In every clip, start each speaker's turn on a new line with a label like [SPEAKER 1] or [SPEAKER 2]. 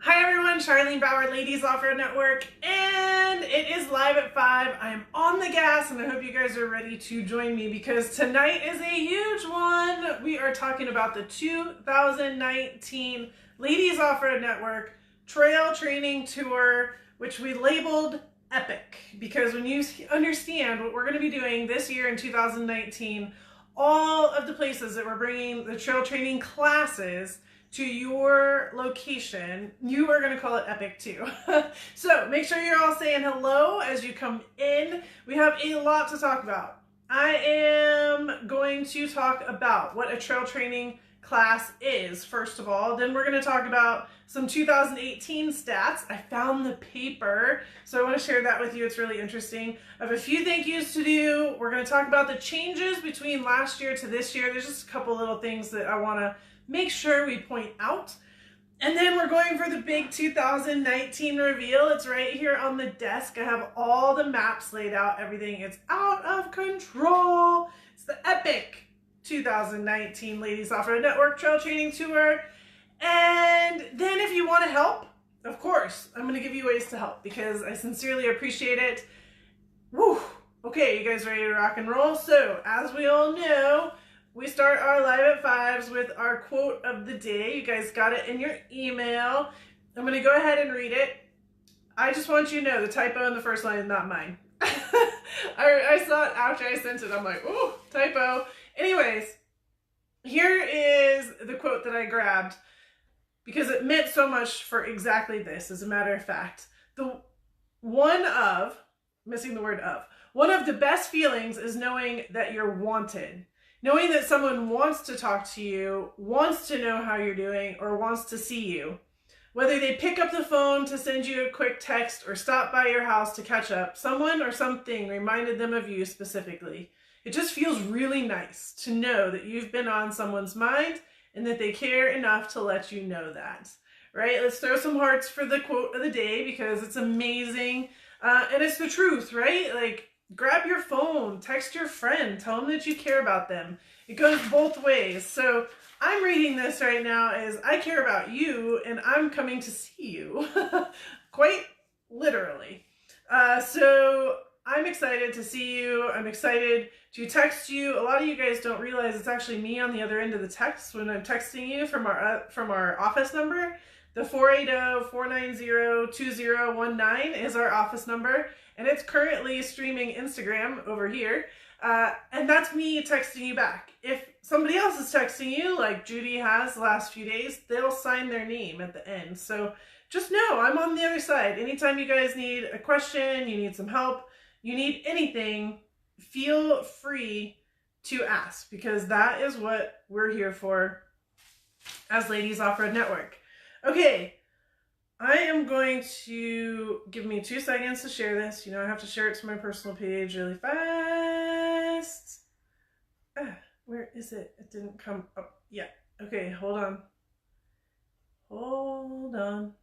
[SPEAKER 1] Hi everyone, Charlene Bauer, Ladies Offroad Network, and it is live at 5. I am on the gas and I hope you guys are ready to join me because tonight is a huge one. We are talking about the 2019 Ladies Offroad Network Trail Training Tour, which we labeled Epic, because when you understand what we're going to be doing this year in 2019, all of the places that we're bringing the trail training classes to your location, you are going to call it epic too. So make sure you're all saying hello as you come in. We have a lot to talk about. I am going to talk about what a trail training class is, first of all. Then we're going to talk about some 2018 stats. I found the paper, so I want to share that with you. It's really interesting. I have a few thank yous to do. We're going to talk about the changes between last year to this year. There's just a couple little things that I want to make sure we point out. And then we're going for the big 2019 reveal. It's right here on the desk. I have all the maps laid out, everything. It's out of control. It's the epic 2019 Ladies Offroad Network Trail Training Tour. And then if you want to help, of course, I'm going to give you ways to help because I sincerely appreciate it. Woo! Okay, you guys ready to rock and roll? So, as we all know, we start our live at 5s with our quote of the day. You guys got it in your email. I'm going to go ahead and read it. I just want you to know the typo in the first line is not mine. I saw it after I sent it. I'm like, ooh, typo. Anyways, here is the quote that I grabbed because it meant so much for exactly this, as a matter of fact. One of the best feelings is knowing that you're wanted. Knowing that someone wants to talk to you, wants to know how you're doing, or wants to see you. Whether they pick up the phone to send you a quick text or stop by your house to catch up, someone or something reminded them of you specifically. It just feels really nice to know that you've been on someone's mind and that they care enough to let you know that. Right? Let's throw some hearts for the quote of the day because it's amazing. And it's the truth, right? Like, grab your phone, text your friend, tell them that you care about them. It goes both ways. So I'm reading this right now as I care about you and I'm coming to see you, quite literally. So I'm excited to see you. I'm excited to text you. A lot of you guys don't realize it's actually me on the other end of the text when I'm texting you from our office number. The 480-490-2019 is our office number. And it's currently streaming Instagram over here. And that's me texting you back. If somebody else is texting you, like Judy has the last few days, they'll sign their name at the end. So just know I'm on the other side. Anytime you guys need a question, you need some help, you need anything, feel free to ask because that is what we're here for as Ladies Offroad Network. Okay. I am going to give me 2 seconds to share this. You know, I have to share it to my personal page really fast. Where is it? It didn't come up yet. Okay, hold on. Hold on.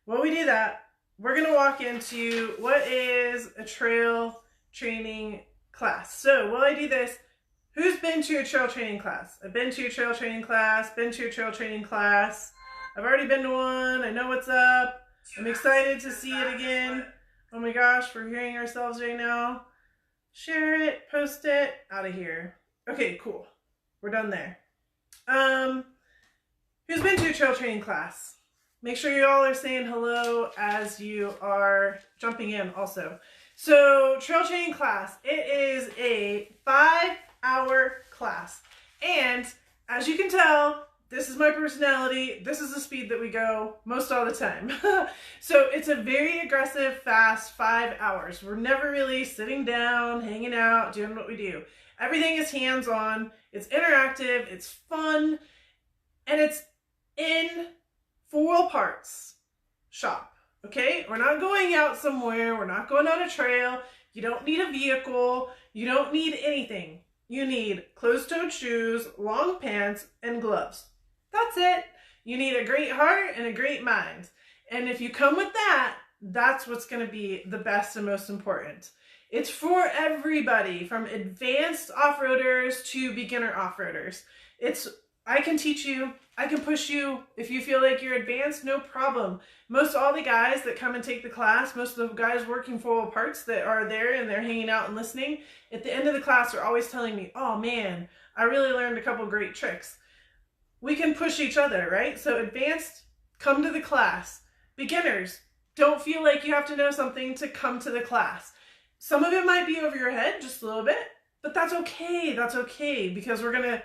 [SPEAKER 1] While we do that, we're going to walk into what is a trail training class. So while I do this, who's been to a trail training class? I've been to a trail training class, been to a trail training class. I've already been to one. I know what's up. I'm excited to see it again. Oh my gosh, we're hearing ourselves right now. Share it, post it, out of here. Okay, cool. We're done there. Who's been to a trail training class? Make sure you all are saying hello as you are jumping in also. So, trail training class, it is a 5-hour class. And as you can tell, this is my personality. This is the speed that we go most all the time. So it's a very aggressive, fast 5 hours. We're never really sitting down, hanging out, doing what we do. Everything is hands-on. It's interactive. It's fun. And it's in 4 Wheel Parts shop. Okay? We're not going out somewhere. We're not going on a trail. You don't need a vehicle. You don't need anything. You need closed-toed shoes, long pants, and gloves. That's it. You need a great heart and a great mind. And if you come with that, that's what's going to be the best and most important. It's for everybody, from advanced off-roaders to beginner off-roaders. I can teach you I can push you if you feel like you're advanced, no problem. Most all the guys that come and take the class, most of the guys working for parts that are there and they're hanging out and listening, at the end of the class are always telling me, oh man, I really learned a couple great tricks. We can push each other, right? So advanced, come to the class. Beginners, don't feel like you have to know something to come to the class. Some of it might be over your head, just a little bit, but that's okay. That's okay, because we're gonna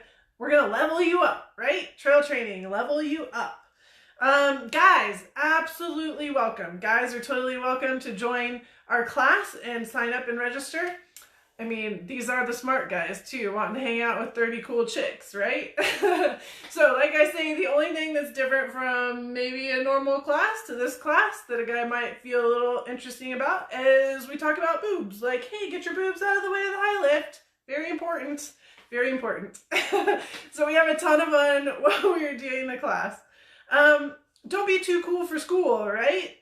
[SPEAKER 1] level you up, right? Trail training, level you up. Guys, absolutely welcome. Guys are totally welcome to join our class and sign up and register. I mean, these are the smart guys too, wanting to hang out with 30 cool chicks, right? So like I say, the only thing that's different from maybe a normal class to this class that a guy might feel a little interesting about is we talk about boobs. Like, hey, get your boobs out of the way of the high lift. Very important. Very important. So we have a ton of fun while we are doing the class. Don't be too cool for school, right?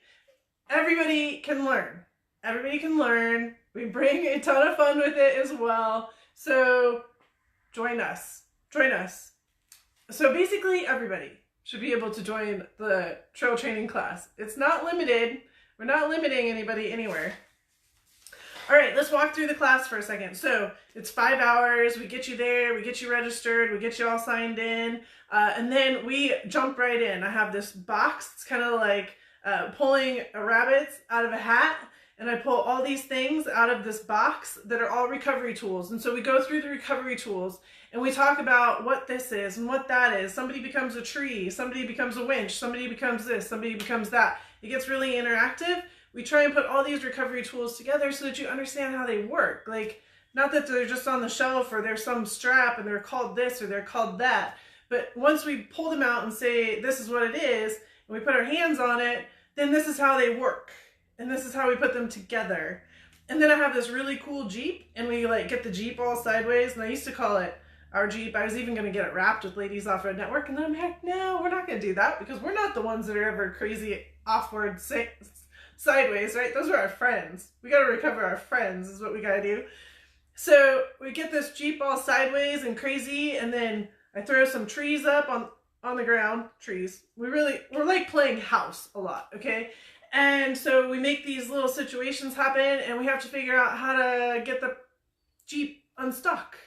[SPEAKER 1] Everybody can learn. Everybody can learn. We bring a ton of fun with it as well. So join us. Join us. So basically everybody should be able to join the trail training class. It's not limited. We're not limiting anybody anywhere. All right, let's walk through the class for a second. So it's 5 hours. We get you there. We get you registered. We get you all signed in. And then we jump right in. I have this box. It's kind of like pulling rabbits out of a hat. And I pull all these things out of this box that are all recovery tools. And so we go through the recovery tools and we talk about what this is and what that is. Somebody becomes a tree. Somebody becomes a winch. Somebody becomes this. Somebody becomes that. It gets really interactive. We try and put all these recovery tools together so that you understand how they work. Like, not that they're just on the shelf or there's some strap and they're called this or they're called that. But once we pull them out and say, this is what it is, and we put our hands on it, then this is how they work. And this is how we put them together. And then I have this really cool Jeep, and we like get the Jeep all sideways. And I used to call it our Jeep. I was even going to get it wrapped with Ladies Offroad Network. And then I'm like, no, we're not going to do that because we're not the ones that are ever crazy offward sideways, right? Those are our friends. We got to recover our friends is what we got to do. So we get this Jeep all sideways and crazy. And then I throw some trees up on the ground. Trees. We're like playing house a lot, okay? And so we make these little situations happen and we have to figure out how to get the Jeep unstuck.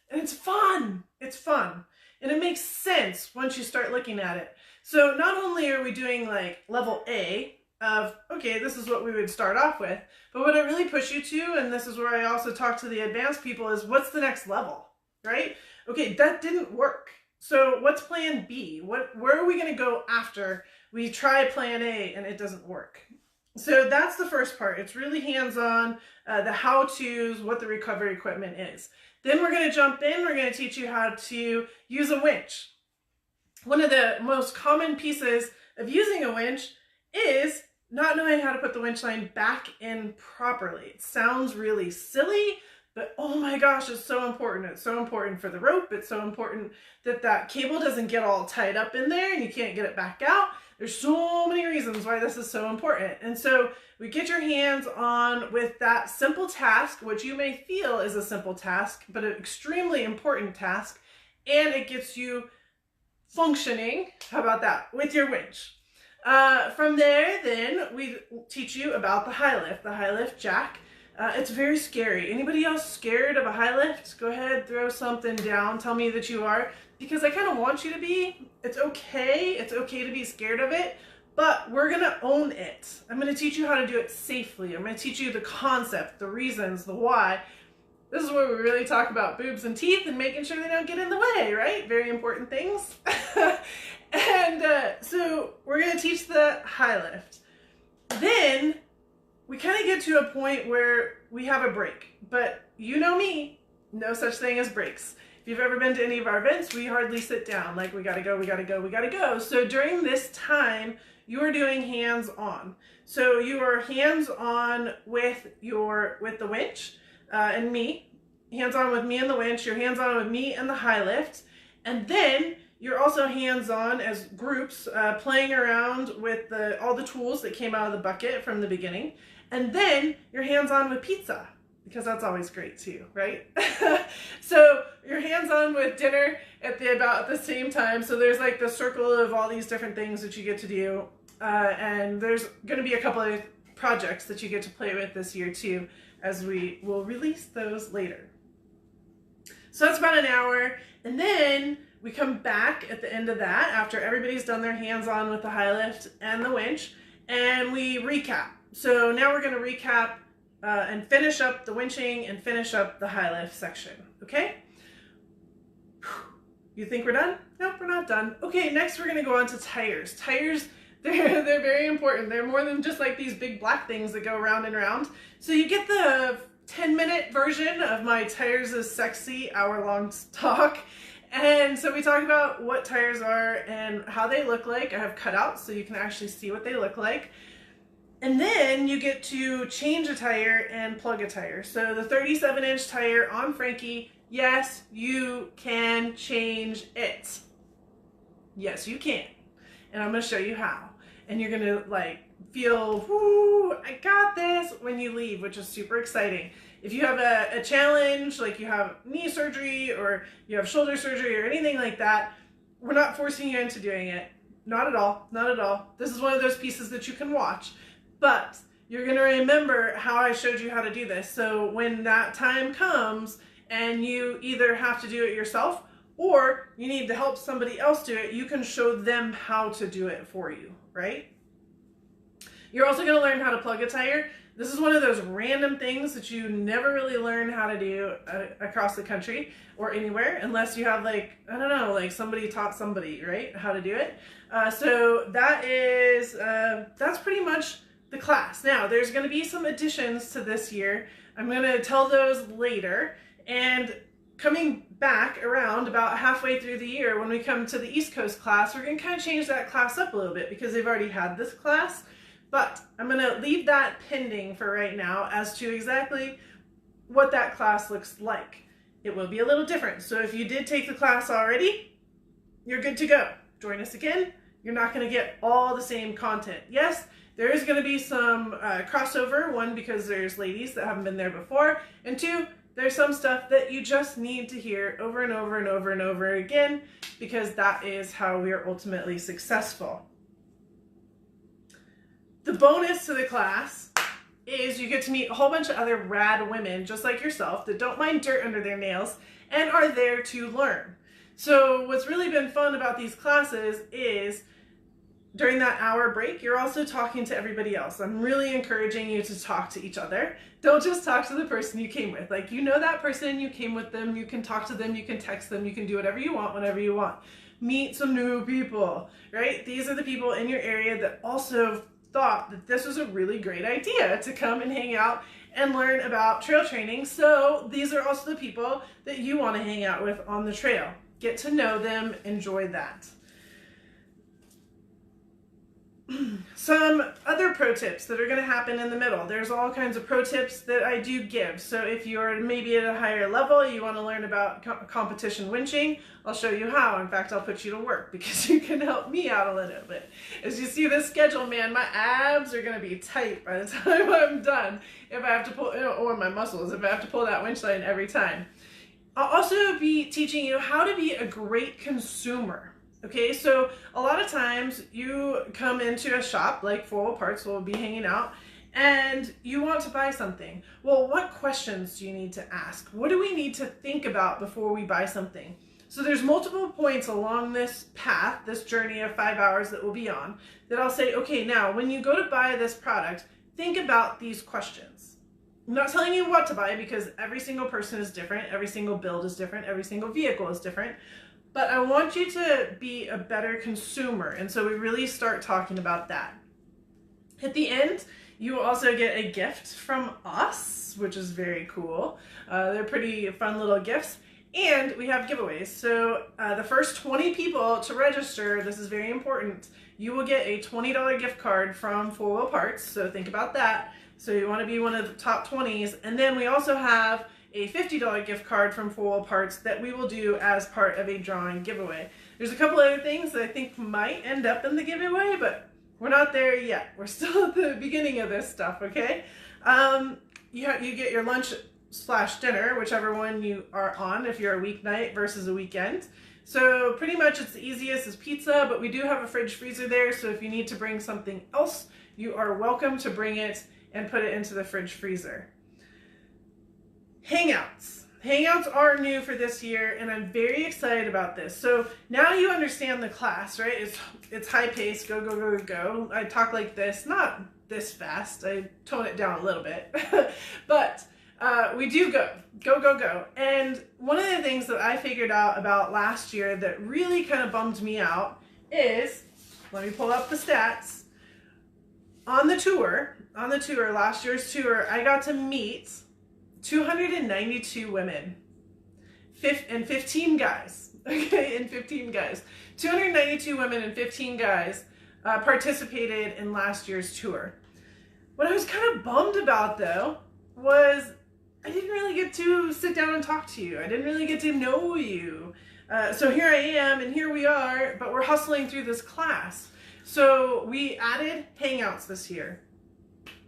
[SPEAKER 1] And it's fun. It's fun. And it makes sense once you start looking at it. So not only are we doing like level A of, okay, this is what we would start off with, but what I really push you to, and this is where I also talk to the advanced people, is what's the next level, right? Okay, that didn't work. So what's plan B? Where are we going to go after we try plan A and it doesn't work? So that's the first part. It's really hands-on, the how-tos, what the recovery equipment is. Then we're going to jump in. We're going to teach you how to use a winch. One of the most common pieces of using a winch is not knowing how to put the winch line back in properly. It sounds really silly, but oh my gosh, it's so important. It's so important for the rope. It's so important that that cable doesn't get all tied up in there and you can't get it back out. There's so many reasons why this is so important. And so we get your hands on with that simple task, which you may feel is a simple task, but an extremely important task. And it gets you functioning, how about that, with your winch. From there, then we teach you about the high lift jack. It's very scary. Anybody else scared of a high lift? Go ahead, throw something down. Tell me that you are, because I kind of want you to be. It's okay. It's okay to be scared of it, but we're going to own it. I'm going to teach you how to do it safely. I'm going to teach you the concept, the reasons, the why. This is where we really talk about boobs and teeth and making sure they don't get in the way, right? Very important things. And so we're going to teach the high lift. Then we kind of get to a point where we have a break, but you know me, no such thing as breaks. If you've ever been to any of our events, we hardly sit down, like we gotta go, we gotta go, we gotta go. So during this time, you are doing hands-on. So you are hands-on with the winch and me, hands-on with me and the winch, you're hands-on with me and the high lift, and then you're also hands-on as groups playing around with all the tools that came out of the bucket from the beginning. And then you're hands-on with pizza. because that's always great too, right? So you're hands-on with dinner at about the same time. So there's like the circle of all these different things that you get to do. And there's going to be a couple of projects that you get to play with this year too, as we will release those later. So that's about an hour. And then we come back at the end of that after everybody's done their hands-on with the high lift and the winch, and we recap. So now we're going to recap and finish up the winching and finish up the high lift section. Okay? You think we're done? Nope, we're not done. Okay, next we're going to go on to tires. Tires, they're very important. They're more than just like these big black things that go round and round. So you get the 10-minute version of my Tires is Sexy hour-long talk. And so we talk about what tires are and how they look like. I have cutouts so you can actually see what they look like. And then you get to change a tire and plug a tire. So the 37-inch tire on Frankie, yes, you can change it. Yes, you can. And I'm going to show you how. And you're going to like feel, whoo, I got this when you leave, which is super exciting. If you have a challenge, like you have knee surgery or you have shoulder surgery or anything like that, we're not forcing you into doing it. Not at all. Not at all. This is one of those pieces that you can watch. But you're going to remember how I showed you how to do this. So when that time comes and you either have to do it yourself or you need to help somebody else do it, you can show them how to do it for you, right? You're also going to learn how to plug a tire. This is one of those random things that you never really learn how to do across the country or anywhere unless you have like, I don't know, like somebody taught somebody, right, how to do it. So that is, that's pretty much the class. Now, there's going to be some additions to this year. I'm going to tell those later. And coming back around about halfway through the year, when we come to the East Coast class, we're going to kind of change that class up a little bit because they've already had this class. But I'm going to leave that pending for right now as to exactly what that class looks like. It will be a little different. So if you did take the class already, you're good to go. Join us again. You're not going to get all the same content. Yes, there is going to be some crossover. One, because there's ladies that haven't been there before. And two, there's some stuff that you just need to hear over and over and over and over again because that is how we are ultimately successful. The bonus to the class is you get to meet a whole bunch of other rad women just like yourself that don't mind dirt under their nails and are there to learn. So what's really been fun about these classes is during that hour break, you're also talking to everybody else. I'm really encouraging you to talk to each other. Don't just talk to the person you came with. Like, you know that person, you came with them, you can talk to them, you can text them, you can do whatever you want, whenever you want. Meet some new people, right? These are the people in your area that also thought that this was a really great idea to come and hang out and learn about trail training. So these are also the people that you want to hang out with on the trail. Get to know them, enjoy that. Some other pro tips that are going to happen in the middle. There's all kinds of pro tips that I do give. So if you're maybe at a higher level, you want to learn about competition winching, I'll show you how. In fact, I'll put you to work because you can help me out a little bit. As you see this schedule, man, my abs are going to be tight by the time I'm done if I have to pull, or my muscles, if I have to pull that winch line every time. I'll also be teaching you how to be a great consumer. Okay, so a lot of times you come into a shop like Full Parts, we'll be hanging out, and you want to buy something. Well, what questions do you need to ask? What do we need to think about before we buy something? So there's multiple points along this path, this journey of 5 hours that we'll be on, that I'll say, okay, now when you go to buy this product, think about these questions. I'm not telling you what to buy because every single person is different, every single build is different, every single vehicle is different. But I want you to be a better consumer, and so we really start talking about that. At the end, you will also get a gift from us, which is very cool. They're pretty fun little gifts, and we have giveaways. So the first 20 people to register, this is very important, you will get a $20 gift card from Full Wheel Parts, so think about that. So you want to be one of the top 20s, and then we also have a $50 gift card from Full Wheel Parts that we will do as part of a drawing giveaway. There's a couple other things that I think might end up in the giveaway, but we're not there yet. We're still at the beginning of this stuff, okay? You get your lunch slash dinner, whichever one you are on, if you're a weeknight versus a weekend. So pretty much it's the easiest is pizza, but we do have a fridge freezer there, so if you need to bring something else, you are welcome to bring it and put it into the fridge freezer. Hangouts. Hangouts are new for this year, and I'm very excited about this. So now you understand the class, right? It's high pace, go, go, go, go. I talk like this, not this fast. I tone it down a little bit, but we do go, go, go, go. And one of the things that I figured out about last year that really kind of bummed me out is, let me pull up the stats. On the tour, last year's tour, I got to meet 292 women and 15 guys. Okay, and 15 guys. 292 women and 15 guys participated in last year's tour. What I was kind of bummed about, though, was I didn't really get to sit down and talk to you. I didn't really get to know you. So here I am, and here we are, but we're hustling through this class. So we added Hangouts this year.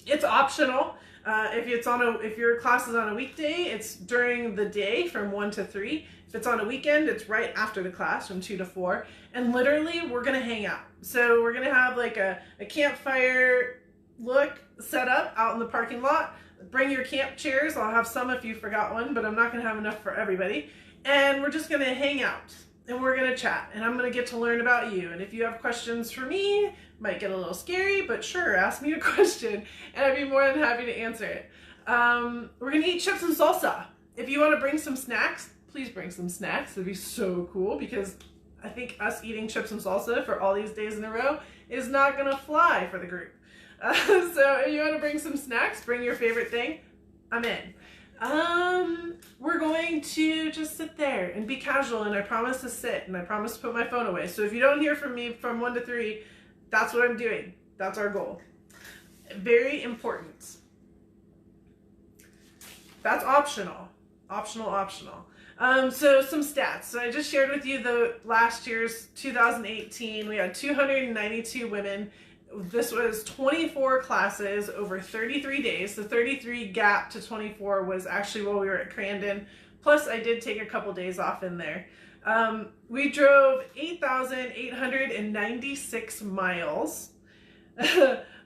[SPEAKER 1] It's optional. If your class is on a weekday, it's during the day from 1 to 3. If it's on a weekend, it's right after the class from 2 to 4. And literally, we're going to hang out. So we're going to have like a campfire look set up out in the parking lot. Bring your camp chairs. I'll have some if you forgot one, but I'm not going to have enough for everybody. And we're just going to hang out. And we're going to chat. And I'm going to get to learn about you. And if you have questions for me, might get a little scary, but sure, ask me a question and I'd be more than happy to answer it. We're gonna eat chips and salsa. If you want to bring some snacks, please bring some snacks. It'd be so cool because I think us eating chips and salsa for all these days in a row is not gonna fly for the group. So if you want to bring some snacks, bring your favorite thing, I'm in. We're going to just sit there and be casual, and I promise to sit and I promise to put my phone away. So if you don't hear from me from 1 to 3, that's what I'm doing. That's our goal. Very important. That's optional. Optional. So some stats. So I just shared with you the last year's 2018. We had 292 women. This was 24 classes over 33 days. The 33 gap to 24 was actually while we were at Crandon. Plus I did take a couple days off in there. We drove 8,896 miles.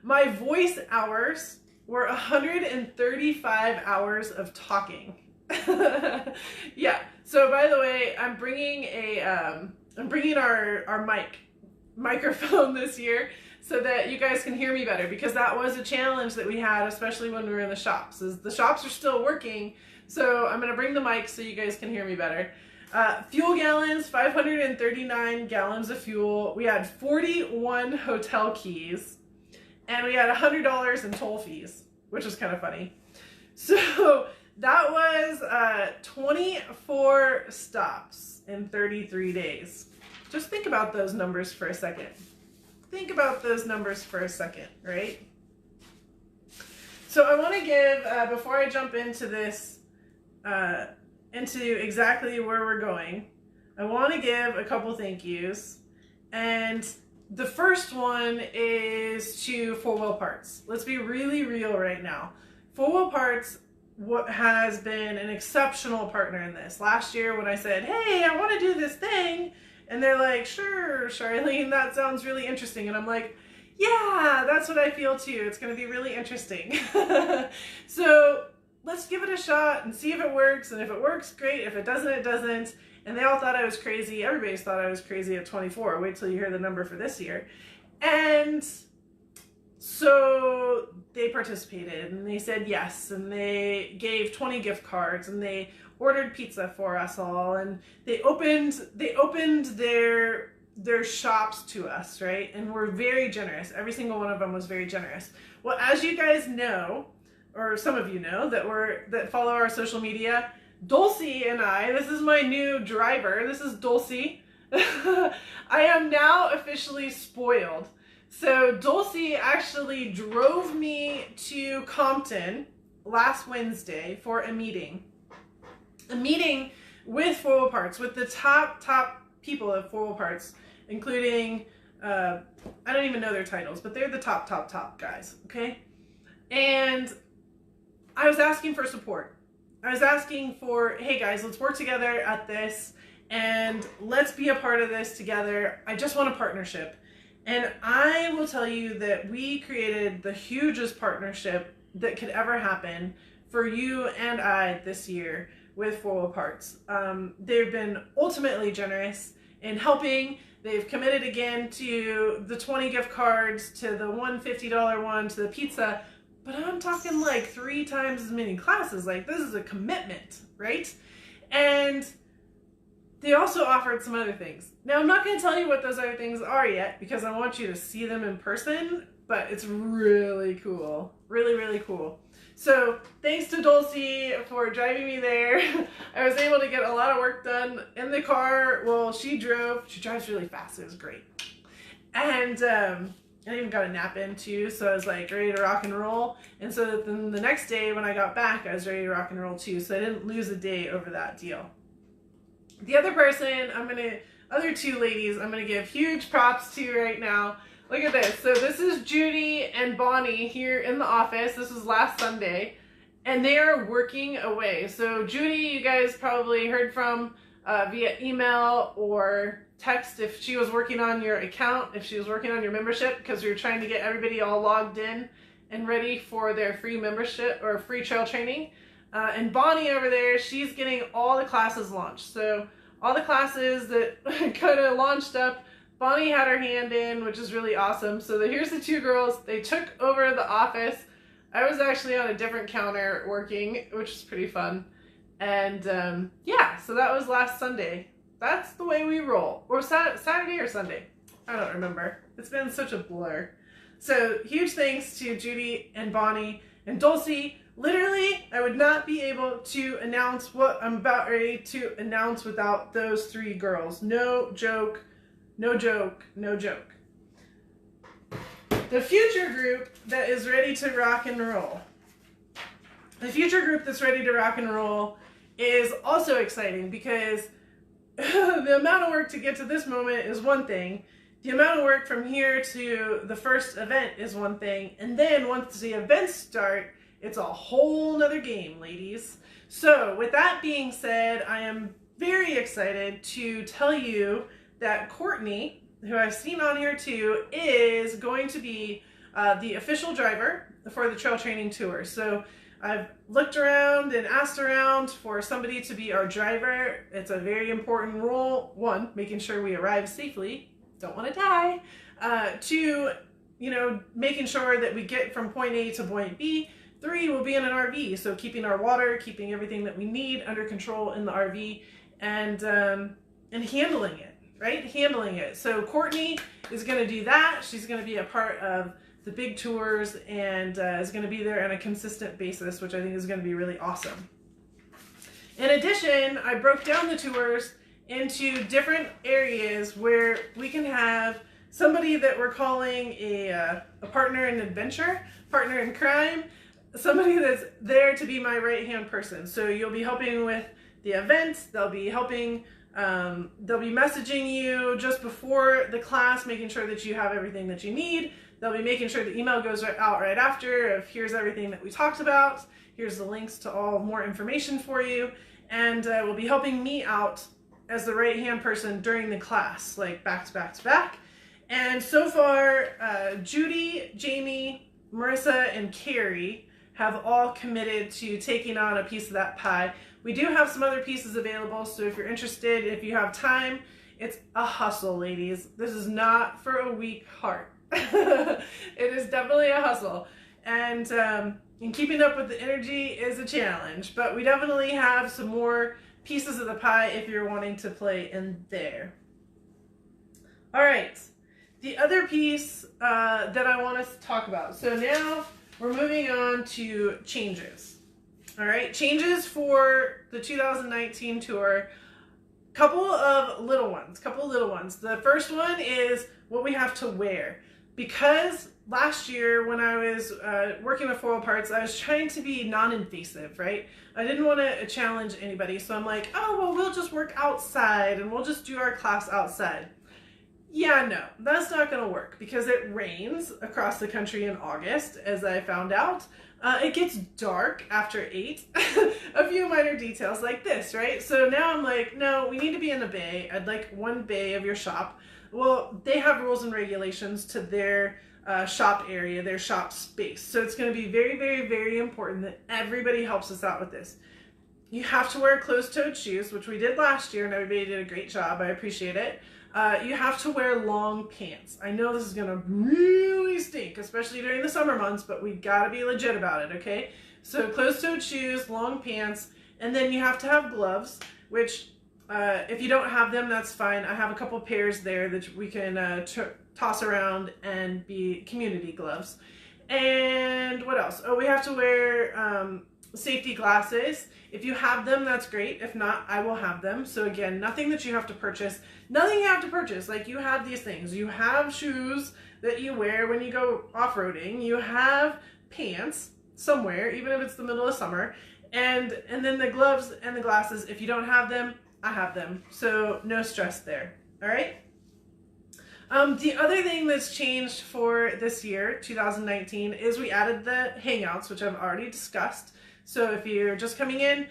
[SPEAKER 1] My voice hours were 135 hours of talking. Yeah. So by the way, I'm bringing our microphone this year so that you guys can hear me better, because that was a challenge that we had, especially when we were in the shops. The shops are still working, so I'm going to bring the mic so you guys can hear me better. Fuel gallons, 539 gallons of fuel. We had 41 hotel keys, and we had $100 in toll fees, which is kind of funny. So that was 24 stops in 33 days. Just think about those numbers for a second. Think about those numbers for a second, right? So I want to give, before I jump into this, into exactly where we're going, I want to give a couple thank yous. And the first one is to 4-Wheel Parts. Let's be really real right now. 4-Wheel Parts has been an exceptional partner in this. Last year when I said, hey, I want to do this thing, and they're like, sure, Charlene, that sounds really interesting. And I'm like, yeah, that's what I feel too. It's going to be really interesting. So let's give it a shot and see if it works. And if it works, great. If it doesn't, it doesn't. And they all thought I was crazy. Everybody's thought I was crazy at 24. Wait till you hear the number for this year. And so they participated and they said yes. And they gave 20 gift cards and they ordered pizza for us all. And they opened their shops to us, right? And we're very generous. Every single one of them was very generous. Well, as you guys know, or some of you know that follow our social media, Dulcie and I, this is my new driver. This is Dulcie. I am now officially spoiled. So Dulcie actually drove me to Compton last Wednesday for a meeting with 4-Wheel Parts, with the top people of 4-Wheel Parts, including, I don't even know their titles, but they're the top guys, okay? And I was asking for support. I was asking for, hey guys, let's work together at this and let's be a part of this together. I just want a partnership. And I will tell you that we created the hugest partnership that could ever happen for you and I this year with Whoohoo Parts. They've been ultimately generous in helping. They've committed again to the 20 gift cards, to the $150 one, to the pizza. But I'm talking like 3 times as many classes. Like, this is a commitment, right? And they also offered some other things. Now, I'm not going to tell you what those other things are yet because I want you to see them in person, but it's really cool. Really, really cool. So thanks to Dulcie for driving me there. I was able to get a lot of work done in the car. Well, she drove. She drives really fast. It was great. And I even got a nap in too, so I was like ready to rock and roll. And so then the next day when I got back, I was ready to rock and roll too. So I didn't lose a day over that deal. The other person, other 2 ladies, I'm gonna give huge props to right now. Look at this. So this is Judy and Bonnie here in the office. This was last Sunday, and they are working away. So Judy, you guys probably heard from via email or text if she was working on your account, if she was working on your membership, because we were trying to get everybody all logged in and ready for their free membership or free trail training. And Bonnie over there, she's getting all the classes launched. So all the classes that could have launched up, Bonnie had her hand in, which is really awesome. So here's the 2 girls. They took over the office. I was actually on a different counter working, which is pretty fun. And yeah, so that was last Sunday. That's the way we roll. Or Saturday or Sunday. I don't remember. It's been such a blur. So huge thanks to Judy and Bonnie and Dulcie. Literally, I would not be able to announce what I'm about ready to announce without those 3 girls. No joke, no joke, no joke. The future group that is ready to rock and roll. The future group that's ready to rock and roll is also exciting because the amount of work to get to this moment is one thing. The amount of work from here to the first event is one thing. And then once the events start, it's a whole nother game, ladies. So with that being said, I am very excited to tell you that Courtney, who I've seen on here too, is going to be the official driver for the trail training tour. So I've looked around and asked around for somebody to be our driver. It's a very important role. 1, making sure we arrive safely. Don't want to die. 2, making sure that we get from point A to point B. 3, we'll be in an RV. So keeping our water, keeping everything that we need under control in the RV, and handling it, right? Handling it. So Courtney is going to do that. She's going to be a part of the big tours and is going to be there on a consistent basis, which I think is going to be really awesome. In addition, I broke down the tours into different areas where we can have somebody that we're calling a partner in adventure, partner in crime, somebody that's there to be my right-hand person. So you'll be helping with the events, they'll be helping, they'll be messaging you just before the class, making sure that you have everything that you need. They'll be making sure the email goes out right after of here's everything that we talked about, here's the links to all more information for you, and will be helping me out as the right-hand person during the class, like back to back to back. And so far, Judy, Jamie, Marissa, and Carrie have all committed to taking on a piece of that pie. We do have some other pieces available, so if you're interested, if you have time, it's a hustle, ladies. This is not for a weak heart. It is definitely a hustle. And keeping up with the energy is a challenge, but we definitely have some more pieces of the pie if you're wanting to play in there. All right, the other piece that I want us to talk about. So now we're moving on to changes. All right, changes for the 2019 tour. Couple of little ones. The first one is what we have to wear. Because last year when I was working with Whoohoo Parts, I was trying to be non-invasive, right? I didn't want to challenge anybody, so I'm like, oh, well, we'll just work outside and we'll just do our class outside. Yeah, no, that's not going to work because it rains across the country in August, as I found out. It gets dark after 8. A few minor details like this, right? So now I'm like, no, we need to be in a bay. I'd like one bay of your shop. Well, they have rules and regulations to their shop area, their shop space. So it's going to be very, very, very important that everybody helps us out with this. You have to wear closed-toed shoes, which we did last year, and everybody did a great job. I appreciate it. You have to wear long pants. I know this is going to really stink, especially during the summer months, but we got to be legit about it, okay? So closed-toed shoes, long pants, and then you have to have gloves, which if you don't have them, that's fine. I have a couple pairs there that we can toss around and be community gloves. And what else? Oh, we have to wear safety glasses. If you have them, that's great. If not, I will have them. So again, nothing that you have to purchase. Nothing you have to purchase. Like, you have these things. You have shoes that you wear when you go off-roading. You have pants somewhere, even if it's the middle of summer. And then the gloves and the glasses, if you don't have them, I have them. So no stress there. All right? The other thing that's changed for this year, 2019, is we added the Hangouts, which I've already discussed. So if you're just coming in,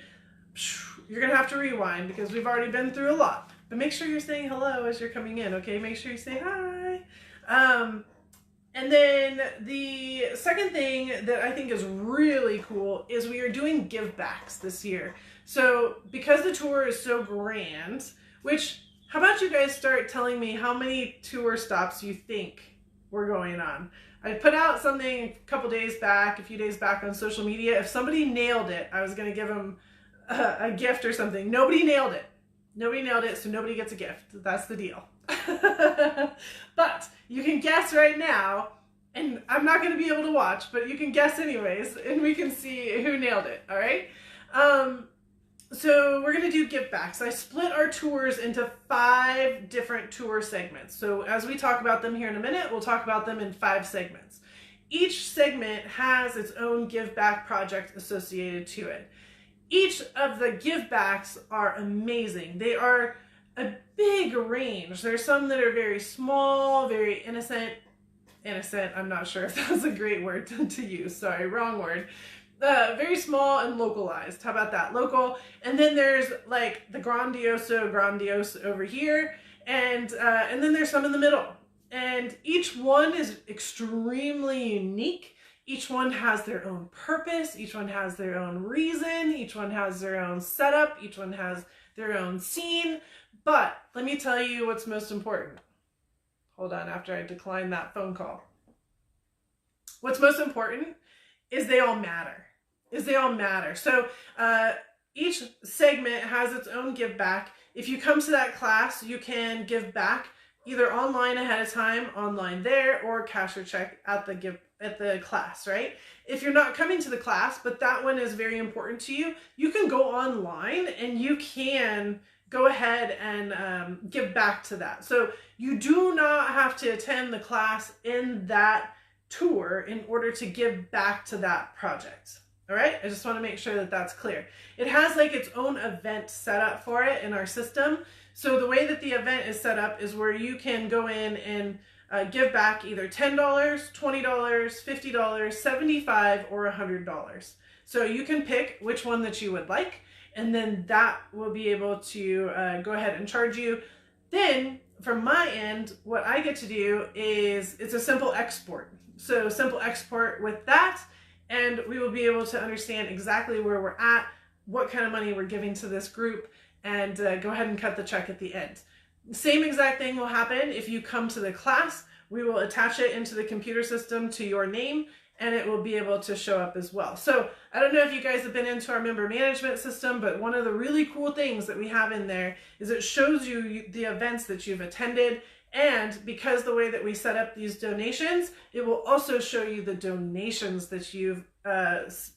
[SPEAKER 1] you're going to have to rewind because we've already been through a lot. But make sure you're saying hello as you're coming in, okay? Make sure you say hi. And then the second thing that I think is really cool is we are doing GiveBacks this year. So because the tour is so grand, which, how about you guys start telling me how many tour stops you think we're going on? I put out something a few days back on social media. If somebody nailed it, I was going to give them a gift or something. Nobody nailed it. Nobody nailed it, so nobody gets a gift. That's the deal. But you can guess right now, and I'm not going to be able to watch, but you can guess anyways, and we can see who nailed it, all right? So we're going to do GiveBacks. I split our tours into 5 different tour segments. So as we talk about them here in a minute, we'll talk about them in 5 segments. Each segment has its own GiveBack project associated to it. Each of the GiveBacks are amazing. They are a big range. There's some that are very small, very innocent. Innocent, I'm not sure if that's a great word to use. Sorry, wrong word. Very small and localized. How about that? Local. And then there's like the grandiose over here. And then there's some in the middle. And each one is extremely unique. Each one has their own purpose. Each one has their own reason. Each one has their own setup. Each one has their own scene. But let me tell you what's most important. Hold on, after I decline that phone call. What's most important is they all matter. So each segment has its own give back. If you come to that class, you can give back either online ahead of time, online there, or cash or check at the class, right? If you're not coming to the class, but that one is very important to you, you can go online and you can go ahead and give back to that. So you do not have to attend the class in that tour in order to give back to that project. All right, I just want to make sure that that's clear. It has like its own event set up for it in our system. So the way that the event is set up is where you can go in and give back either $10, $20, $50, $75, or $100. So you can pick which one that you would like, and then that will be able to go ahead and charge you. Then from my end, what I get to do is it's a simple export. So simple export with that, and we will be able to understand exactly where we're at, what kind of money we're giving to this group, and go ahead and cut the check at the end. Same exact thing will happen if you come to the class. We will attach it into the computer system to your name, and it will be able to show up as well. So I don't know if you guys have been into our member management system, but one of the really cool things that we have in there is it shows you the events that you've attended. And because the way that we set up these donations, it will also show you the donations that you've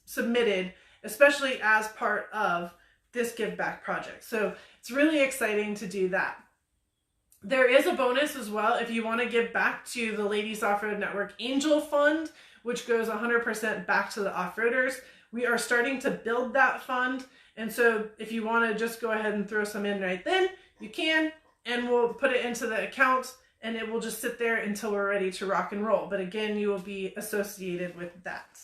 [SPEAKER 1] submitted, especially as part of this Give Back project. So it's really exciting to do that. There is a bonus as well if you want to give back to the Ladies Off-Road Network Angel Fund, which goes 100% back to the off-roaders. We are starting to build that fund. And so if you want to just go ahead and throw some in right then, you can. And we'll put it into the account, and it will just sit there until we're ready to rock and roll. But again, you will be associated with that.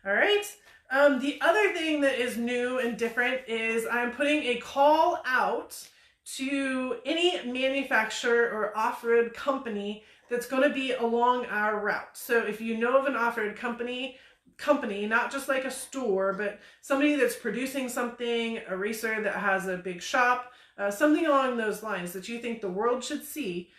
[SPEAKER 1] All right. The other thing that is new and different is I'm putting a call out to any manufacturer or off-road company that's going to be along our route. So if you know of an off-road company, not just like a store, but somebody that's producing something, a racer that has a big shop, something along those lines that you think the world should see,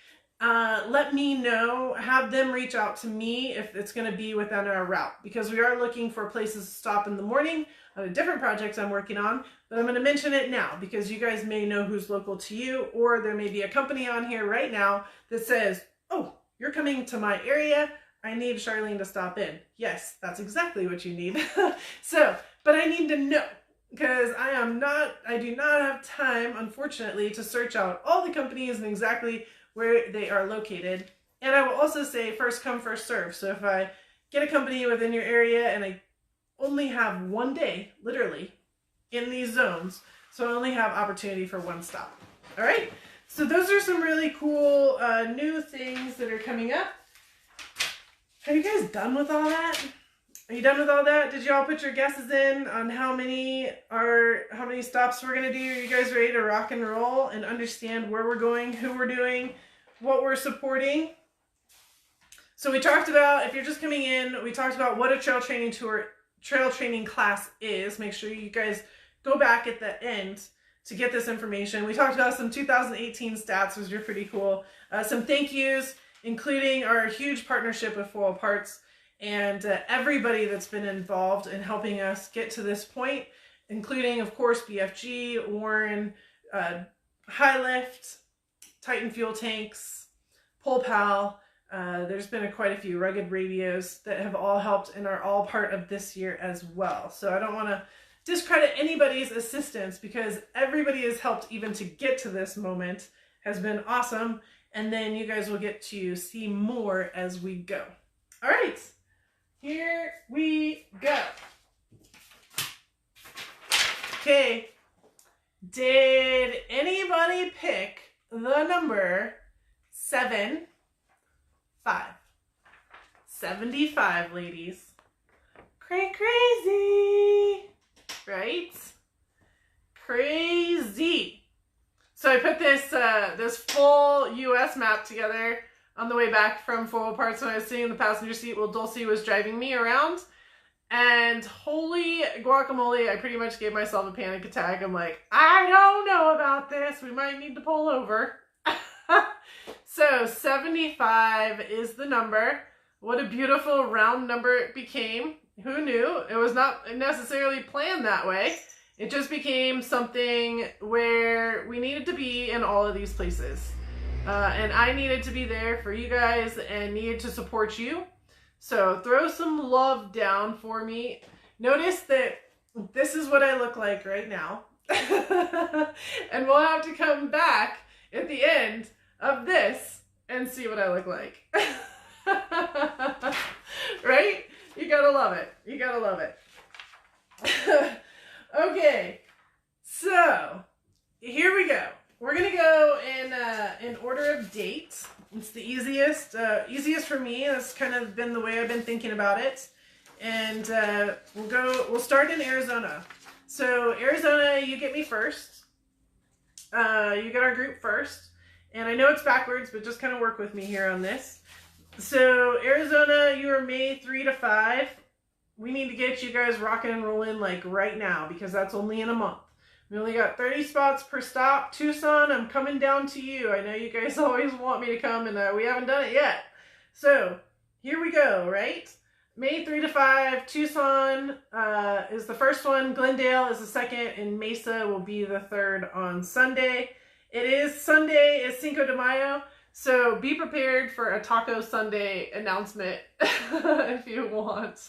[SPEAKER 1] let me know. Have them reach out to me if it's going to be within our route, because we are looking for places to stop in the morning on a different project I'm working on, but I'm going to mention it now because you guys may know who's local to you, or there may be a company on here right now that says, oh, you're coming to my area, I need Charlene to stop in. Yes, that's exactly what you need. But I need to know, because I do not have time, unfortunately, to search out all the companies and exactly where they are located. And I will also say first come, first serve. So if I get a company within your area and I only have one day, literally, in these zones, so I only have opportunity for one stop. All right? So those are some really cool new things that are coming up. Are you guys done with all that? Are you done with all that? Did you all put your guesses in on how many stops we're gonna do? Are you guys ready to rock and roll and understand where we're going, who we're doing, what we're supporting? So we talked about, if you're just coming in, we talked about what a trail training class is. Make sure you guys go back at the end to get this information. We talked about some 2018 stats, which are pretty cool. Some thank yous, including our huge partnership with Foil Parts, and everybody that's been involved in helping us get to this point, including, of course, BFG, Warren, High Lift, Titan Fuel Tanks, Pole Pal. There's been quite a few Rugged Radios that have all helped and are all part of this year as well. So I don't want to discredit anybody's assistance, because everybody has helped even to get to this moment, has been awesome. And then you guys will get to see more as we go. All right, here we go. Okay, did anybody pick the number 75? 75, ladies. Crazy, right? Crazy. So I put this this full U.S. map together on the way back from Foil Parts when I was sitting in the passenger seat while Dulcie was driving me around. And holy guacamole, I pretty much gave myself a panic attack. I'm like, I don't know about this. We might need to pull over. So 75 is the number. What a beautiful round number it became. Who knew? It was not necessarily planned that way. It just became something where we needed to be in all of these places. And I needed to be there for you guys and needed to support you. So throw some love down for me. Notice that this is what I look like right now. And we'll have to come back at the end of this and see what I look like. Right? You gotta love it. You gotta love it. Okay, so here we go. We're gonna go in order of date. It's the easiest for me. That's kind of been the way I've been thinking about it. And we'll start in Arizona. So Arizona, you get me first. You get our group first. And I know it's backwards, but just kind of work with me here on this. So Arizona, you are May 3 to 5. We need to get you guys rocking and rolling like right now, because that's only in a month. We only got 30 spots per stop. Tucson, I'm coming down to you. I know you guys always want me to come, and we haven't done it yet. So here we go, right? May 3 to 5, Tucson is the first one. Glendale is the second, and Mesa will be the third on Sunday. It is Sunday, it's Cinco de Mayo. So be prepared for a Taco Sunday announcement if you want.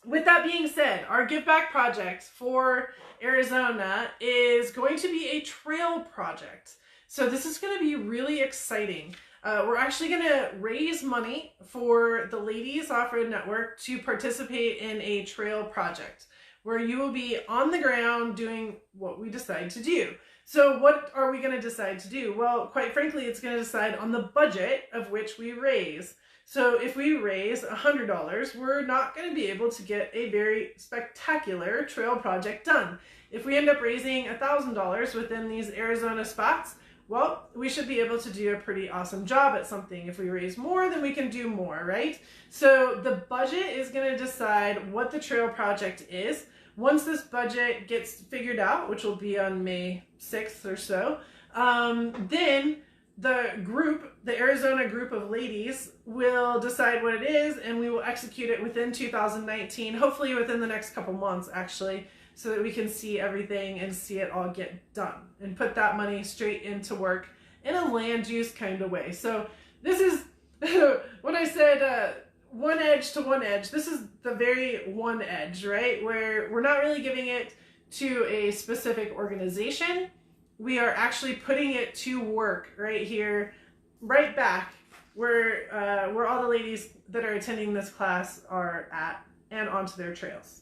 [SPEAKER 1] With that being said, our Give Back project for Arizona is going to be a trail project. So this is going to be really exciting. We're actually going to raise money for the Ladies Off-Road Network to participate in a trail project where you will be on the ground doing what we decide to do. So what are we going to decide to do? Well, quite frankly, it's going to decide on the budget of which we raise. So if we raise $100, we're not going to be able to get a very spectacular trail project done. If we end up raising $1,000 within these Arizona spots, well, we should be able to do a pretty awesome job at something. If we raise more, then we can do more, right? So the budget is going to decide what the trail project is. Once this budget gets figured out, which will be on May 6th or so, then the Arizona group of ladies will decide what it is, and we will execute it within 2019, hopefully within the next couple months, actually, so that we can see everything and see it all get done and put that money straight into work in a land use kind of way. So this is, when I said one edge to one edge, this is the very one edge, right? Where we're not really giving it to a specific organization. We are actually putting it to work right here, right back where all the ladies that are attending this class are at and onto their trails.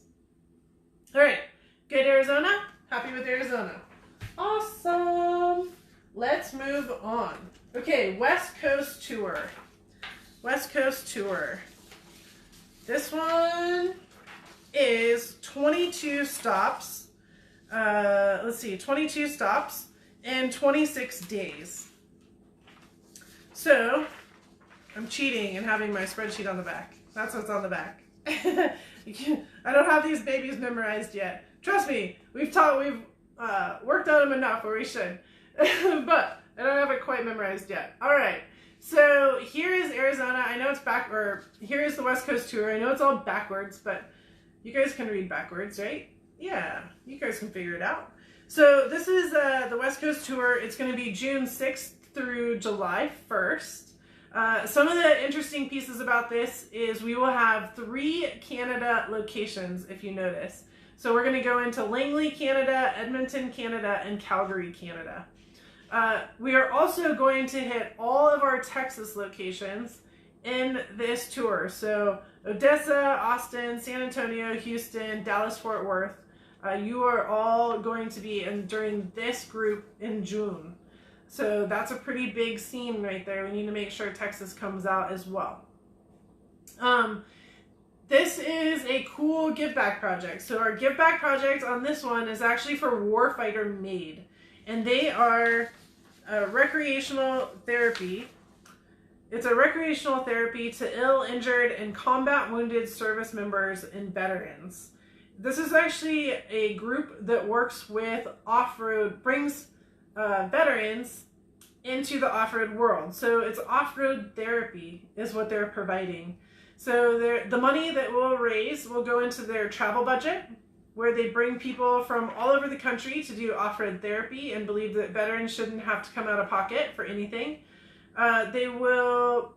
[SPEAKER 1] All right, good, Arizona? Happy with Arizona? Awesome. Let's move on. Okay, West Coast Tour. West Coast Tour. This one is 22 stops. Let's see, 22 stops and 26 days. So I'm cheating and having my spreadsheet on the back. That's what's on the back. I don't have these babies memorized yet. Trust me, we've worked on them enough, or we should. But I don't have it quite memorized yet. All right. So here is Arizona. I know it's here is the West Coast Tour. I know it's all backwards, but you guys can read backwards, right? Yeah, you guys can figure it out. So this is the West Coast Tour. It's going to be June 6th through July 1st. Some of the interesting pieces about this is we will have 3 Canada locations, if you notice. So we're going to go into Langley, Canada, Edmonton, Canada, and Calgary, Canada. We are also going to hit all of our Texas locations in this tour. So Odessa, Austin, San Antonio, Houston, Dallas, Fort Worth. You are all going to be during this group in June. So that's a pretty big scene right there. We need to make sure Texas comes out as well. This is a cool give back project. So our give back project on this one is actually for Warfighter Made. And they are recreational therapy. It's a recreational therapy to ill, injured, and combat wounded service members and veterans. This is actually a group that works with off-road, brings veterans into the off-road world. So it's off-road therapy is what they're providing. So the money that we'll raise will go into their travel budget, where they bring people from all over the country to do off-road therapy and believe that veterans shouldn't have to come out of pocket for anything. They will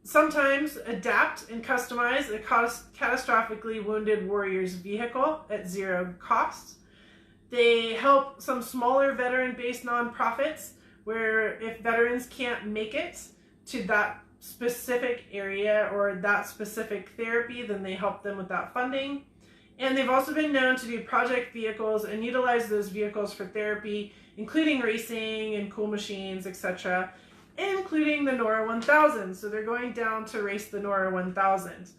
[SPEAKER 1] sometimes adapt and customize a catastrophically wounded warrior's vehicle at zero cost. They help some smaller veteran-based nonprofits where if veterans can't make it to that specific area or that specific therapy, then they help them with that funding. And they've also been known to do project vehicles and utilize those vehicles for therapy, including racing and cool machines, etc., including the Nora 1000. So they're going down to race the Nora 1000.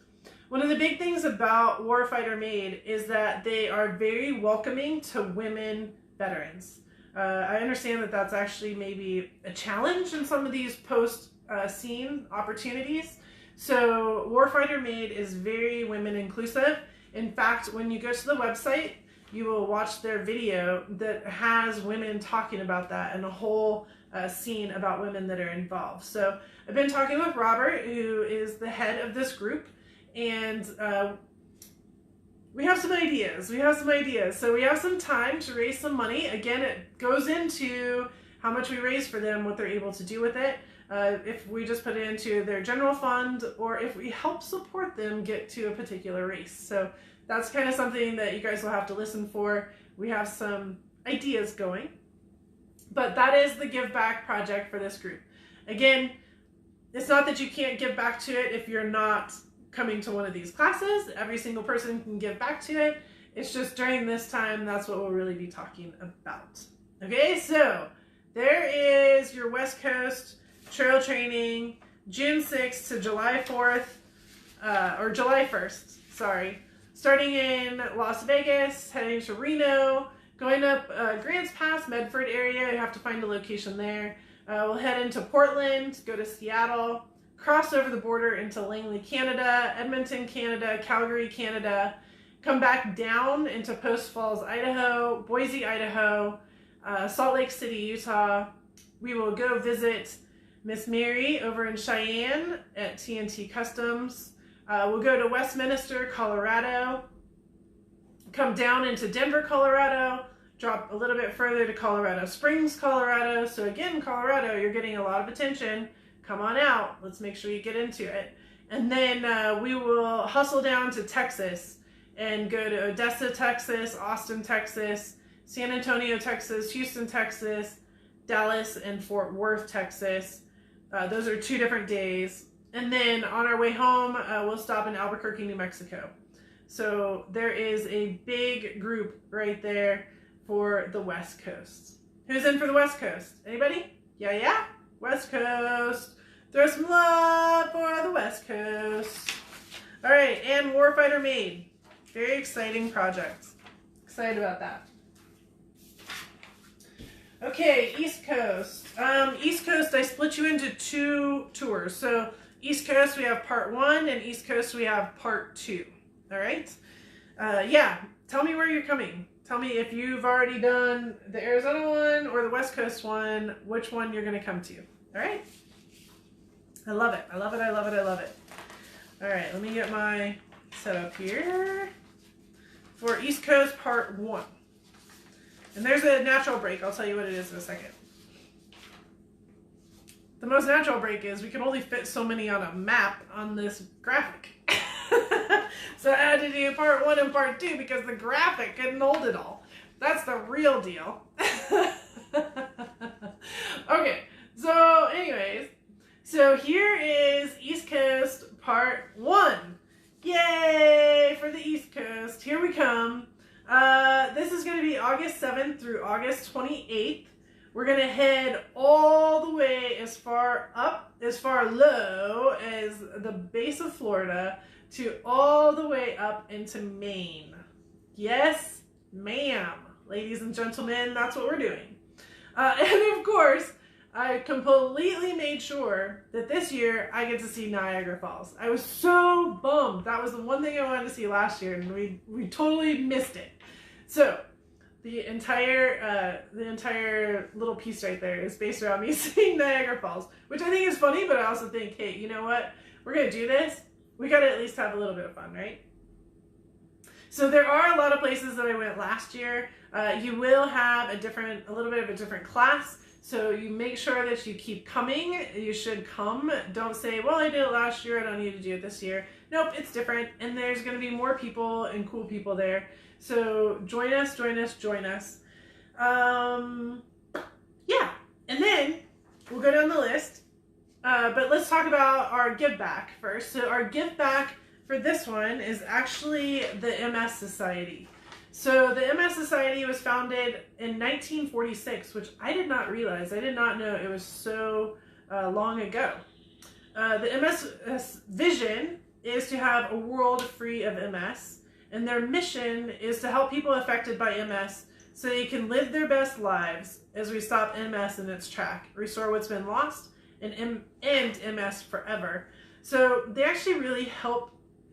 [SPEAKER 1] One of the big things about Warfighter Made is that they are very welcoming to women veterans. I understand that that's actually maybe a challenge in some of these post-scene opportunities. So Warfighter Made is very women inclusive. In fact, when you go to the website, you will watch their video that has women talking about that and a whole scene about women that are involved. So I've been talking with Robert, who is the head of this group, and we have some ideas. So we have some time to raise some money. Again, it goes into how much we raise for them, what they're able to do with it. If we just put it into their general fund, or if we help support them get to a particular race. So that's kind of something that you guys will have to listen for. We have some ideas going. But that is the Give Back project for this group. Again, it's not that you can't give back to it if you're not coming to one of these classes. Every single person can give back to it. It's just during this time, that's what we'll really be talking about. Okay, so there is your West Coast trail training, June 6th to July 4th, or July 1st, sorry. Starting in Las Vegas, heading to Reno, going up Grants Pass, Medford area. You have to find a location there. We'll head into Portland, go to Seattle, cross over the border into Langley, Canada, Edmonton, Canada, Calgary, Canada, come back down into Post Falls, Idaho, Boise, Idaho, Salt Lake City, Utah. We will go visit Miss Mary over in Cheyenne at TNT Customs. We'll go to Westminster, Colorado, come down into Denver, Colorado, drop a little bit further to Colorado Springs, Colorado. So again, Colorado, you're getting a lot of attention. Come on out. Let's make sure you get into it. And then we will hustle down to Texas and go to Odessa, Texas, Austin, Texas, San Antonio, Texas, Houston, Texas, Dallas, and Fort Worth, Texas. Those are 2 different days. And then on our way home, we'll stop in Albuquerque, New Mexico. So there is a big group right there for the West Coast. Who's in for the West Coast? Anybody? Yeah? West Coast. Throw some love for the West Coast. All right, and Warfighter Made. Very exciting project. Excited about that. Okay, East Coast. East Coast, I split you into 2 tours. So East Coast, we have part 1, and East Coast, we have part 2. All right? Yeah, tell me where you're coming. Tell me if you've already done the Arizona one or the West Coast one, which one you're going to come to. All right? I love it. I love it. I love it. I love it. All right, let me get my setup here for East Coast part 1. And there's a natural break. I'll tell you what it is in a second. The most natural break is we can only fit so many on a map on this graphic. So I had to do part 1 and part 2 because the graphic couldn't hold it all. That's the real deal. Okay, so anyways, so here is East Coast part 1. Yay for the East Coast. Here we come. This is going to be August 7th through August 28th. We're going to head all the way as far low as the base of Florida to all the way up into Maine. Yes, ma'am. Ladies and gentlemen, that's what we're doing. And of course, I completely made sure that this year I get to see Niagara Falls. I was so bummed. That was the one thing I wanted to see last year, and we totally missed it. So the entire little piece right there is based around me seeing Niagara Falls, which I think is funny, but I also think, hey, you know what? We're gonna do this. We gotta at least have a little bit of fun, right? So there are a lot of places that I went last year. You will have a little bit of a different class. So you make sure that you keep coming. You should come. Don't say, well, I did it last year, I don't need to do it this year. Nope, it's different. And there's going to be more people and cool people there. So join us, join us, join us. Yeah, and then we'll go down the list. But let's talk about our give back first. So our give back for this one is actually the MS Society. So the MS Society was founded in 1946, which I did not realize. I did not know it was so long ago. The MS vision is to have a world free of MS, and their mission is to help people affected by MS so they can live their best lives as we stop MS in its track, restore what's been lost, and end MS forever. So they actually really help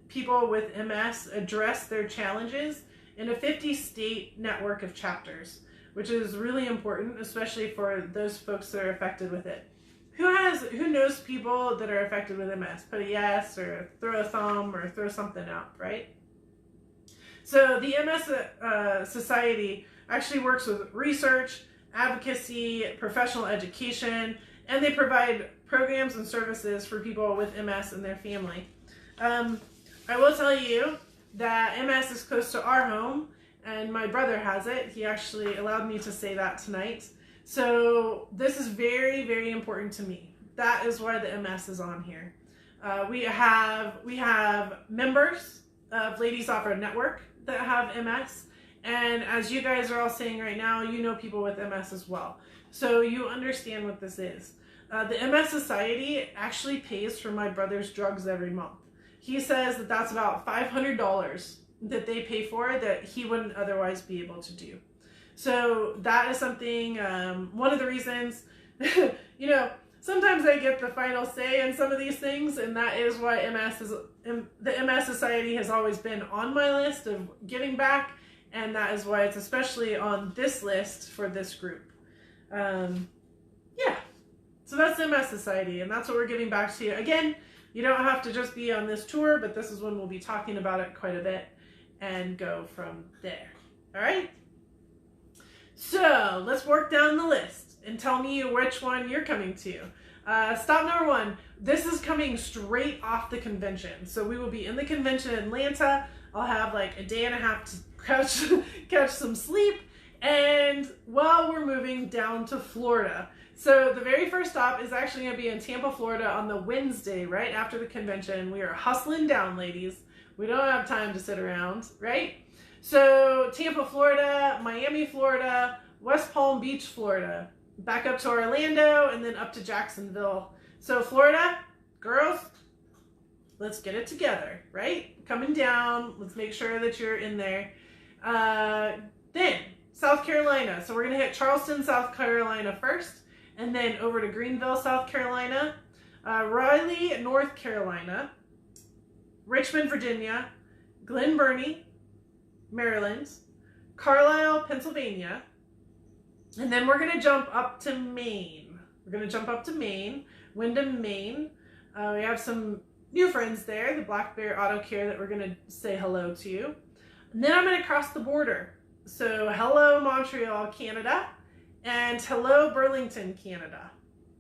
[SPEAKER 1] people with MS address their challenges in a 50-state network of chapters, which is really important, especially for those folks that are affected with it. Who knows people that are affected with MS? Put a yes, or throw a thumb, or throw something up, right? So the MS Society actually works with research, advocacy, professional education, and they provide programs and services for people with MS and their family. I will tell you that MS is close to our home, and my brother has it. He actually allowed me to say that tonight. So this is very, very important to me. That is why the MS is on here. We have members of Ladies Offroad Network that have MS, And as you guys are all saying right now, you know people with MS as well. So you understand what this is. The MS Society actually pays for my brother's drugs every month. He says that that's about $500 that they pay for that he wouldn't otherwise be able to do. So that is something, one of the reasons, you know, sometimes I get the final say in some of these things, and that is why the MS Society has always been on my list of giving back, and that is why it's especially on this list for this group. Yeah, so that's the MS Society, and that's what we're giving back to you. Again, you don't have to just be on this tour, but this is when we'll be talking about it quite a bit and go from there. All right? So let's work down the list and tell me which one you're coming to. Stop number 1. This is coming straight off the convention. So we will be in the convention in Atlanta. I'll have like a day and a half to catch some sleep. And while we're moving down to Florida. So the very first stop is actually going to be in Tampa, Florida on the Wednesday, right after the convention. We are hustling down, ladies. We don't have time to sit around, right? So Tampa, Florida, Miami, Florida, West Palm Beach, Florida, back up to Orlando, and then up to Jacksonville. So Florida, girls, let's get it together, right? Coming down, let's make sure that you're in there. Then South Carolina. So we're going to hit Charleston, South Carolina first, and then over to Greenville, South Carolina, Raleigh, North Carolina, Richmond, Virginia, Glen Burnie, Maryland, Carlisle, Pennsylvania, and then we're going to jump up to Maine. We're going to jump up to Maine, Windham, Maine. We have some new friends there, the Black Bear Auto Care, that we're going to say hello to. And then I'm going to cross the border. So hello, Montreal, Canada, and hello, Burlington, Canada,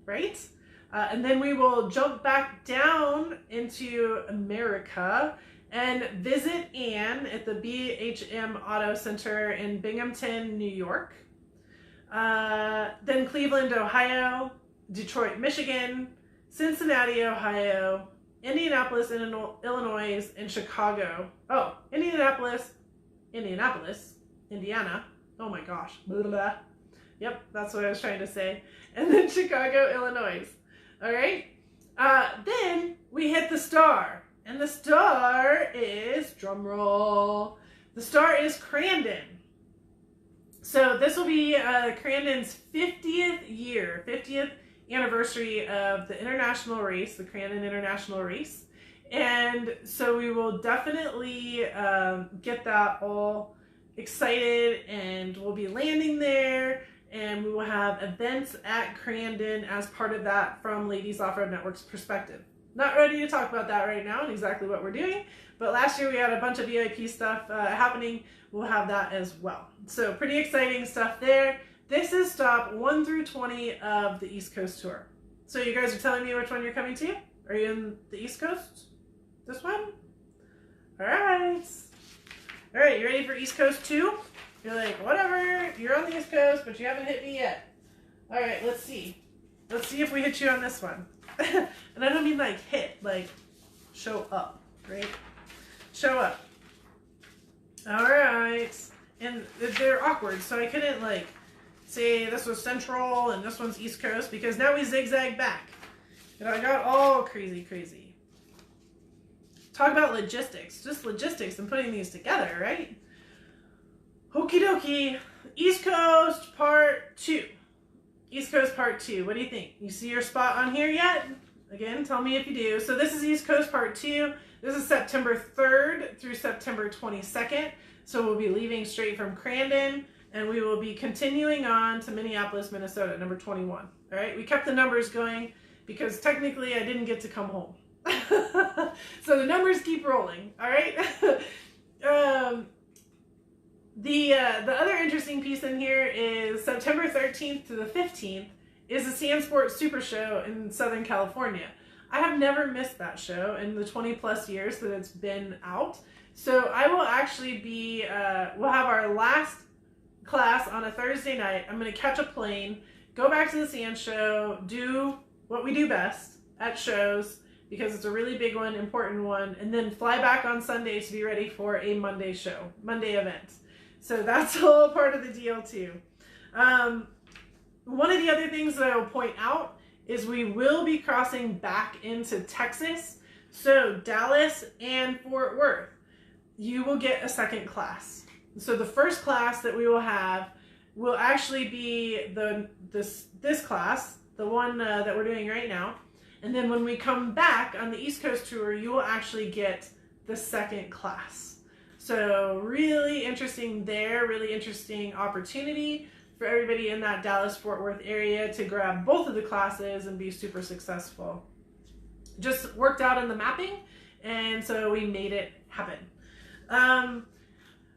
[SPEAKER 1] right? And then we will jump back down into America and visit Anne at the BHM Auto Center in Binghamton, New York. Then Cleveland, Ohio, Detroit, Michigan, Cincinnati, Ohio, Indianapolis, Illinois, and Chicago. Oh, Indianapolis, Indiana. Oh my gosh. Blah, blah, blah. Yep, that's what I was trying to say. And then Chicago, Illinois. All right. Then we hit the star. And the star is, drum roll, the star is Crandon. So this will be Crandon's 50th anniversary of the international race, the Crandon International Race. And so we will definitely get that all excited, and we'll be landing there, and we will have events at Crandon as part of that from Ladies Off-Road Network's perspective. Not ready to talk about that right now and exactly what we're doing, but last year we had a bunch of VIP stuff happening. We'll have that as well. So pretty exciting stuff there. This is stop 1 through 20 of the East Coast tour. So you guys are telling me which one you're coming to? Are you in the East Coast? This one? All right. All right, you ready for East Coast 2? You're like, whatever, you're on the East Coast, but you haven't hit me yet. All right, let's see. Let's see if we hit you on this one. And I don't mean like hit, like show up, right? Show up. All right. And they're awkward, so I couldn't like say this was Central and this one's East Coast, because now we zigzag back. And I got all crazy. Talk about logistics, just logistics and putting these together, right? Okie dokie. East Coast Part 2. East Coast Part 2. What do you think? You see your spot on here yet? Again, tell me if you do. So this is East Coast Part 2. This is September 3rd through September 22nd. So we'll be leaving straight from Crandon, and we will be continuing on to Minneapolis, Minnesota, number 21. All right, we kept the numbers going because technically I didn't get to come home. So the numbers keep rolling, all right? The other interesting piece in here is September 13th to the 15th is the Sand Sports Super Show in Southern California. I have never missed that show in the 20 plus years that it's been out. So I will actually be, we'll have our last class on a Thursday night. I'm going to catch a plane, go back to the Sand Show, do what we do best at shows, because it's a really big one, important one, and then fly back on Sunday to be ready for a Monday show, Monday event. So that's all part of the deal too. One of the other things that I will point out is we will be crossing back into Texas. So Dallas and Fort Worth, you will get a second class. So the first class that we will have will actually be this class, the one that we're doing right now. And then when we come back on the East Coast tour, you will actually get the second class. So really interesting there, really interesting opportunity for everybody in that Dallas-Fort Worth area to grab both of the classes and be super successful. Just worked out in the mapping, and so we made it happen.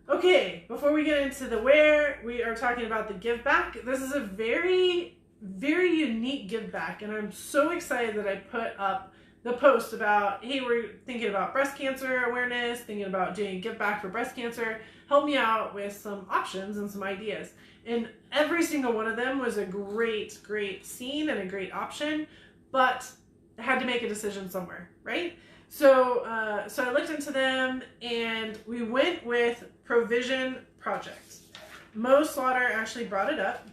[SPEAKER 1] Okay, before we get into the where, we are talking about the give back. This is a very, very unique give back, and I'm so excited that I put up the post about, hey, we're thinking about breast cancer awareness, thinking about doing give back for breast cancer. Help me out with some options and some ideas. And every single one of them was a great, great scene and a great option, but I had to make a decision somewhere, right? So I looked into them, and we went with Provision Project. Mo Slaughter actually brought it up.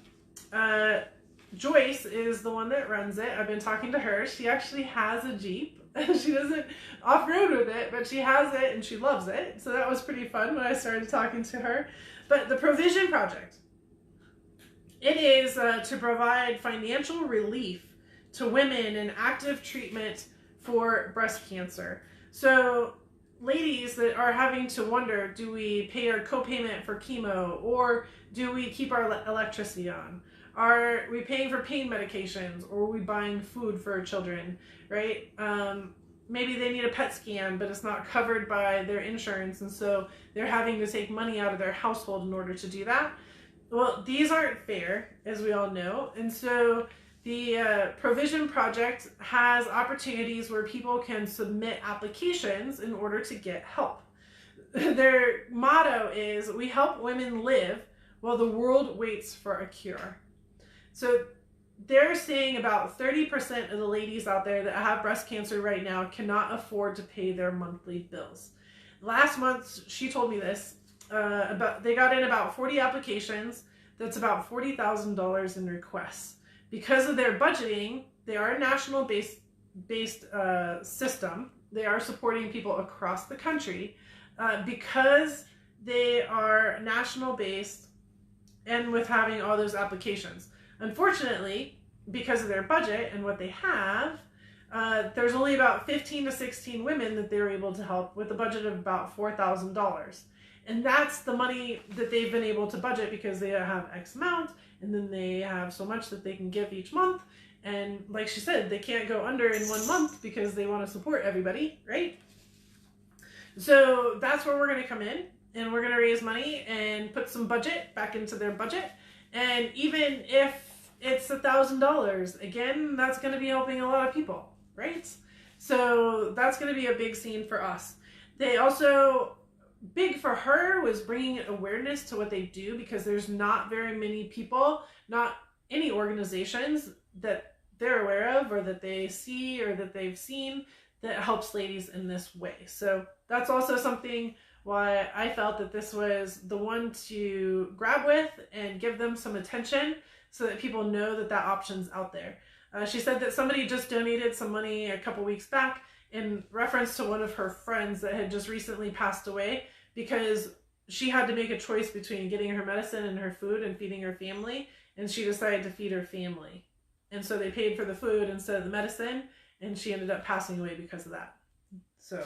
[SPEAKER 1] Joyce is the one that runs it. I've been talking to her. She actually has a Jeep. She doesn't off-road with it, but she has it and she loves it. So that was pretty fun when I started talking to her. But the Provision Project, it is to provide financial relief to women in active treatment for breast cancer. So ladies that are having to wonder, do we pay our copayment for chemo, or do we keep our electricity on? Are we paying for pain medications, or are we buying food for our children, right? Maybe they need a PET scan, but it's not covered by their insurance, and so they're having to take money out of their household in order to do that. Well, these aren't fair, as we all know, and so the Provision Project has opportunities where people can submit applications in order to get help. Their motto is, we help women live while the world waits for a cure. So they're saying about 30% of the ladies out there that have breast cancer right now cannot afford to pay their monthly bills. Last month, she told me this, they got in about 40 applications. That's about $40,000 in requests. Because of their budgeting, they are a national based system. They are supporting people across the country. Because they are national based and with having all those applications. Unfortunately, because of their budget and what they have, there's only about 15 to 16 women that they're able to help with a budget of about $4,000. And that's the money that they've been able to budget because they have X amount, and then they have so much that they can give each month. And like she said, they can't go under in 1 month because they want to support everybody, right? So that's where we're going to come in, and we're going to raise money and put some budget back into their budget. And even if it's $1,000, again, that's going to be helping a lot of people, right? So that's going to be a big scene for us. They also, big for her was bringing awareness to what they do, because there's not very many people, not any organizations that they're aware of or that they see or that they've seen that helps ladies in this way. So that's also something why I felt that this was the one to grab with and give them some attention so that people know that that option's out there. She said that somebody just donated some money a couple weeks back in reference to one of her friends that had just recently passed away, because she had to make a choice between getting her medicine and her food and feeding her family, and she decided to feed her family. And so they paid for the food instead of the medicine, and she ended up passing away because of that. So,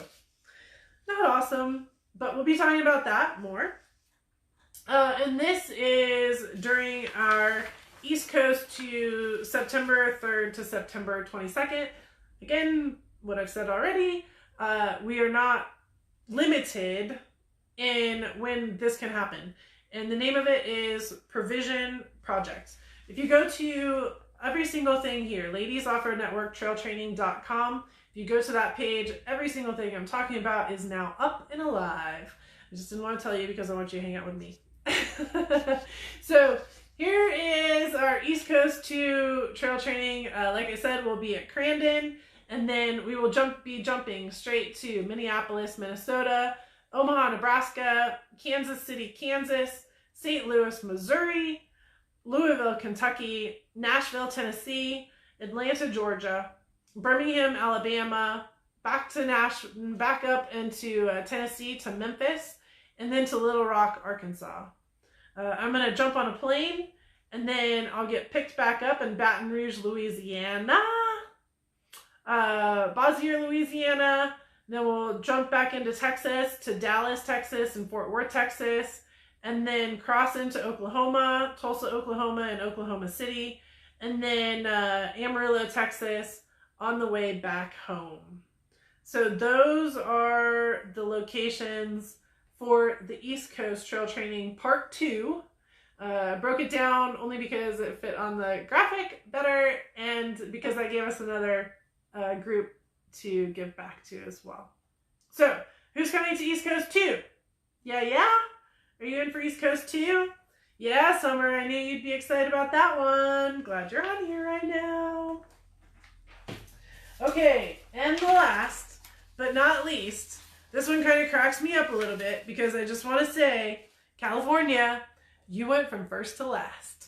[SPEAKER 1] not awesome, but we'll be talking about that more. And this is during our East Coast to September 3rd to September 22nd. Again, what I've said already, we are not limited in when this can happen. And the name of it is Provision Project. If you go to every single thing here, Ladies Offroad Network, trailtraining.com, if you go to that page, every single thing I'm talking about is now up and alive. I just didn't want to tell you because I want you to hang out with me. So here is our East Coast to trail training. Like I said, we'll be at Crandon, and then we will be jumping straight to Minneapolis, Minnesota, Omaha, Nebraska, Kansas City, Kansas, St. Louis, Missouri, Louisville, Kentucky, Nashville, Tennessee, Atlanta, Georgia, Birmingham, Alabama, back up into Tennessee to Memphis, and then to Little Rock, Arkansas. I'm going to jump on a plane, and then I'll get picked back up in Baton Rouge, Louisiana, Bossier, Louisiana. Then we'll jump back into Texas to Dallas, Texas, and Fort Worth, Texas, and then cross into Oklahoma, Tulsa, Oklahoma, and Oklahoma City, and then Amarillo, Texas, on the way back home. So those are the locations for the East Coast Trail Training Part 2. Broke it down only because it fit on the graphic better and because that gave us another group to give back to as well. So, who's coming to East Coast 2? Yeah? Are you in for East Coast 2? Yeah, Summer, I knew you'd be excited about that one. Glad you're on here right now. Okay, and the last, but not least, this one kind of cracks me up a little bit because I just want to say, California, you went from first to last.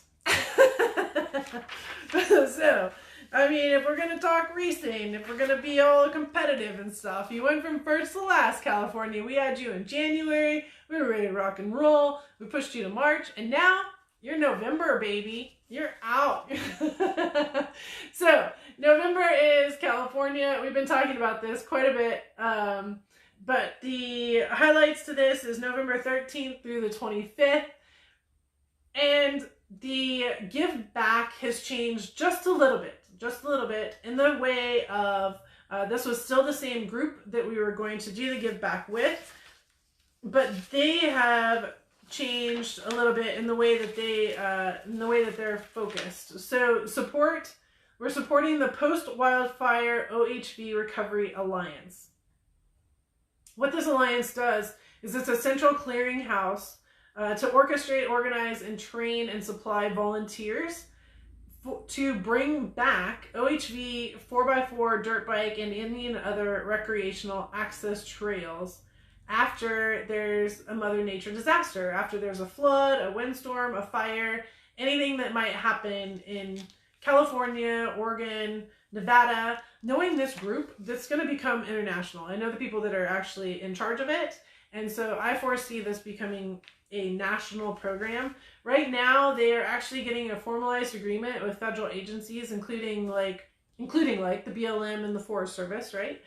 [SPEAKER 1] So, I mean, if we're going to talk racing, if we're going to be all competitive and stuff, you went from first to last, California. We had you in January. We were ready to rock and roll. We pushed you to March, and now you're November, baby. You're out. So, November is California. We've been talking about this quite a bit. But the highlights to this is November 13th through the 25th. And the give back has changed just a little bit in the way of, this was still the same group that we were going to do the give back with, but they have changed a little bit in the way that they're focused. So we're supporting the Post-Wildfire OHV Recovery Alliance. What this alliance does is it's a central clearinghouse to orchestrate, organize, and train and supply volunteers to bring back OHV 4x4 dirt bike and any and other recreational access trails after there's a Mother Nature disaster, after there's a flood, a windstorm, a fire, anything that might happen in California, Oregon, Nevada. Knowing this group, that's going to become international. I know the people that are actually in charge of it, and so I foresee this becoming a national program. Right now, they are actually getting a formalized agreement with federal agencies, including like the BLM and the Forest Service, right?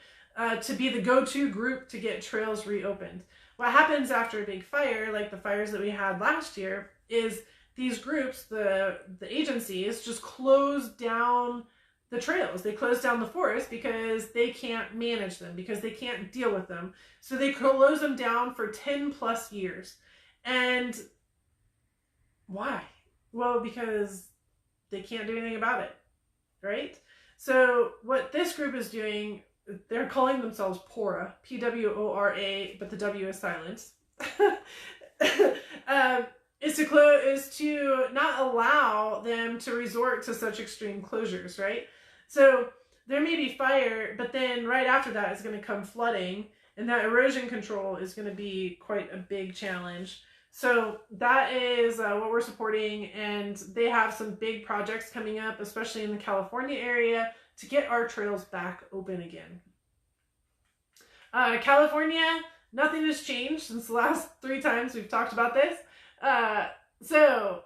[SPEAKER 1] To be the go-to group to get trails reopened. What happens after a big fire, like the fires that we had last year, is these groups, the agencies, just close down the trails. They close down the forest because they can't manage them, because they can't deal with them. So they close them down for 10 plus years. And why? Well, because they can't do anything about it, right? So what this group is doing, they're calling themselves PORA, P-W-O-R-A, but the W is silent, is to not allow them to resort to such extreme closures, right? So there may be fire, but then right after that is going to come flooding, and that erosion control is going to be quite a big challenge. So that is what we're supporting, and they have some big projects coming up, especially in the California area, to get our trails back open again. California, nothing has changed since the last 3 times we've talked about this. So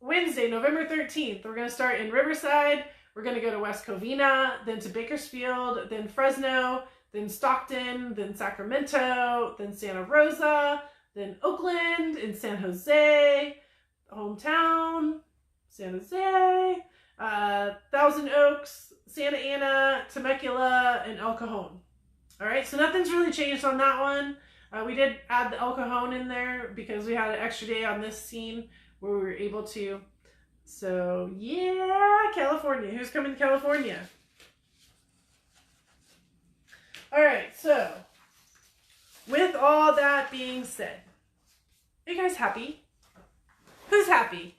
[SPEAKER 1] Wednesday, November 13th, we're going to start in Riverside. We're going to go to West Covina, then to Bakersfield, then Fresno, then Stockton, then Sacramento, then Santa Rosa, then Oakland, and San Jose, hometown, San Jose, Thousand Oaks, Santa Ana, Temecula, and El Cajon. All right, so nothing's really changed on that one. We did add the El Cajon in there because we had an extra day on this scene where we were able to. So yeah, California. Who's coming to California? All right, so with all that being said, are you guys happy? Who's happy?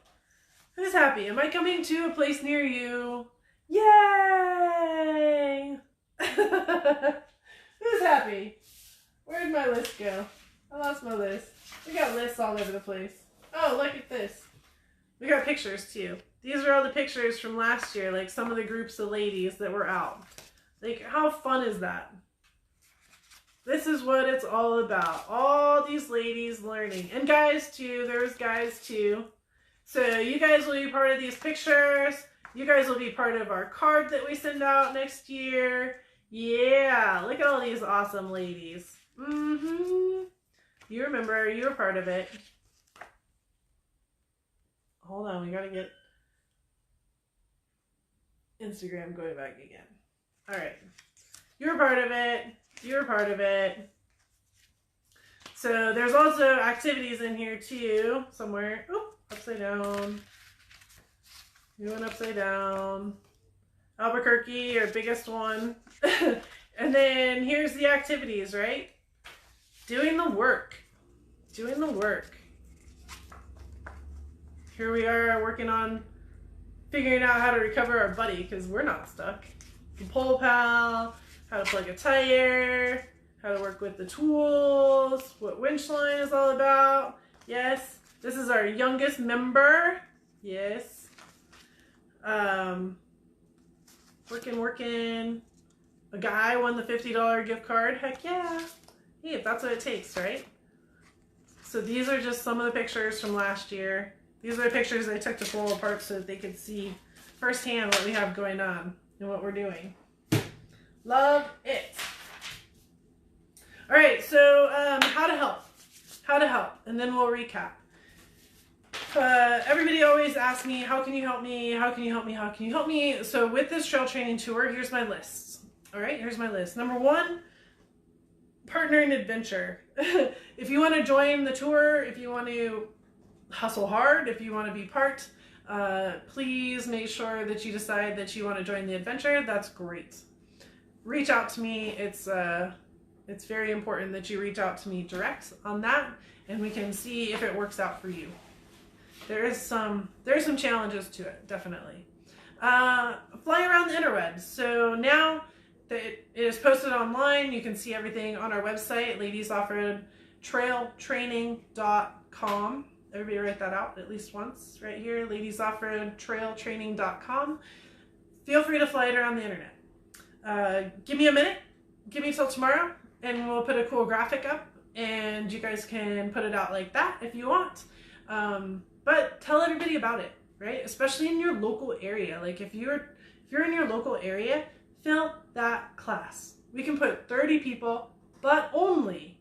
[SPEAKER 1] Who's happy? Am I coming to a place near you? Yay! Who's happy? Where'd my list go? I lost my list. We got lists all over the place. Oh, look at this. We got pictures too. These are all the pictures from last year, like some of the groups of ladies that were out. Like, how fun is that? This is what it's all about. All these ladies learning. And guys too. There's guys too. So you guys will be part of these pictures. You guys will be part of our card that we send out next year. Yeah. Look at all these awesome ladies. Mm-hmm. You remember. You were part of it. Hold on. We got to get Instagram going back again. All right. You were part of it. You're part of it. So there's also activities in here too, somewhere. Oh, upside down. You went upside down. Albuquerque, our biggest one. And then here's the activities, right? Doing the work. Doing the work. Here we are working on figuring out how to recover our buddy because we're not stuck. The pole pal. How to plug a tire, how to work with the tools, what winch line is all about. Yes, this is our youngest member. Yes. Working. A guy won the $50 gift card. Heck yeah. Hey, if that's what it takes, right? So these are just some of the pictures from last year. These are the pictures I took to pull apart so that they could see firsthand what we have going on and what we're doing. Love it. All right, so how to help, and then we'll recap. Everybody always asks me, how can you help me? How can you help me? How can you help me? So with this trail training tour, here's my list. All right, here's my list. Number 1, partner in adventure. If you want to join the tour, if you want to hustle hard, if you want to be part, please make sure that you decide that you want to join the adventure. That's great. Reach out to me. It's very important that you reach out to me direct on that, and we can see if it works out for you. There's some challenges to it, definitely. Fly around the interwebs. So now that it is posted online, you can see everything on our website, ladiesoffroadtrailtraining.com. Everybody write that out at least once right here, ladiesoffroadtrailtraining.com. Feel free to fly it around the internet. Give me a minute, give me till tomorrow, and we'll put a cool graphic up, and you guys can put it out like that if you want. But tell everybody about it, right? Especially in your local area. Like if you're in your local area, fill that class. We can put 30 people, but only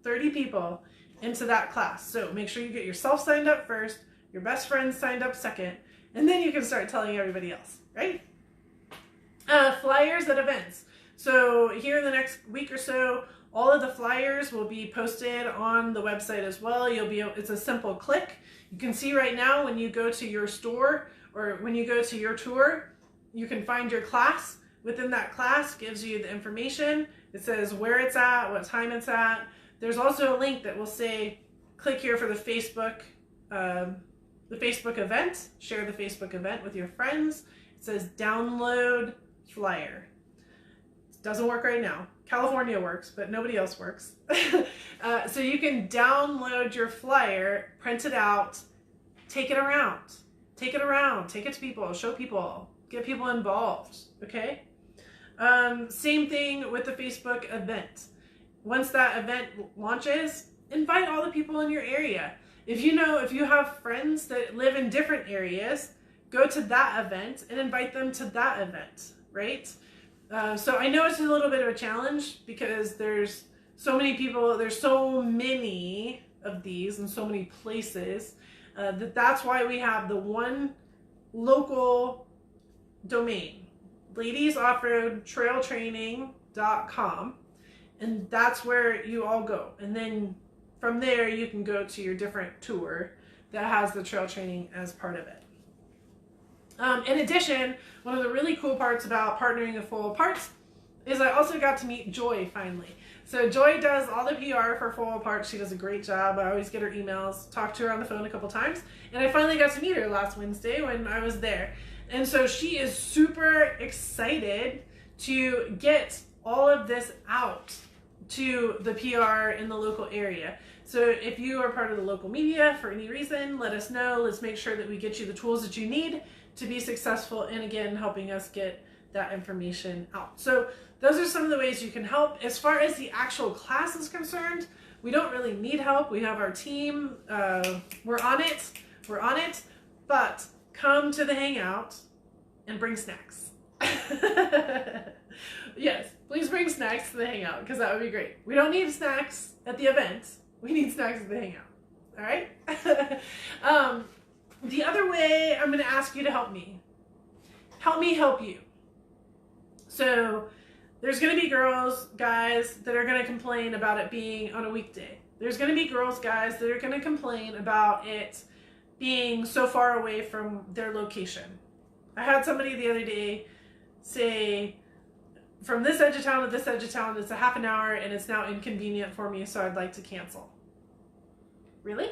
[SPEAKER 1] 30 people into that class. So make sure you get yourself signed up first, your best friends signed up second, and then you can start telling everybody else, right? Flyers at events. So here in the next week or so, all of the flyers will be posted on the website as well. It's a simple click. You can see right now when you go to your store or when you go to your tour, you can find your class. Within that class gives you the information. It says where it's at, what time it's at. There's also a link that will say, click here for the Facebook event. Share the Facebook event with your friends. It says download flyer. It doesn't work right now. California works, but nobody else works. So you can download your flyer, print it out, take it around, take it to people, show people, get people involved, okay? Same thing with the Facebook event. Once that event launches, invite all the people in your area. If you have friends that live in different areas, go to that event and invite them to that event, right? So I know it's a little bit of a challenge because there's so many people, there's so many of these and so many places that's why we have the one local domain, ladiesoffroadtrailtraining.com, and that's where you all go. And then from there you can go to your different tour that has the trail training as part of it. In addition, one of the really cool parts about partnering with Full Parts is I also got to meet Joy finally. So Joy does all the PR for Full Parts. She does a great job. I always get her emails, talk to her on the phone a couple times, and I finally got to meet her last Wednesday when I was there. And so she is super excited to get all of this out to the PR in the local area. So if you are part of the local media for any reason, let us know. Let's make sure that we get you the tools that you need to be successful, and again, helping us get that information out. So those are some of the ways you can help. As far as the actual class is concerned, we don't really need help. We have our team. We're on it, but come to the Hangout and bring snacks. Yes, please bring snacks to the Hangout, because that would be great. We don't need snacks at the event. We need snacks at the Hangout. All right? The other way, I'm going to ask you to help me. Help me help you. So there's going to be girls, guys, that are going to complain about it being on a weekday. There's going to be girls, guys, that are going to complain about it being so far away from their location. I had somebody the other day say, from this edge of town to this edge of town, it's a half an hour and it's now inconvenient for me, so I'd like to cancel. Really?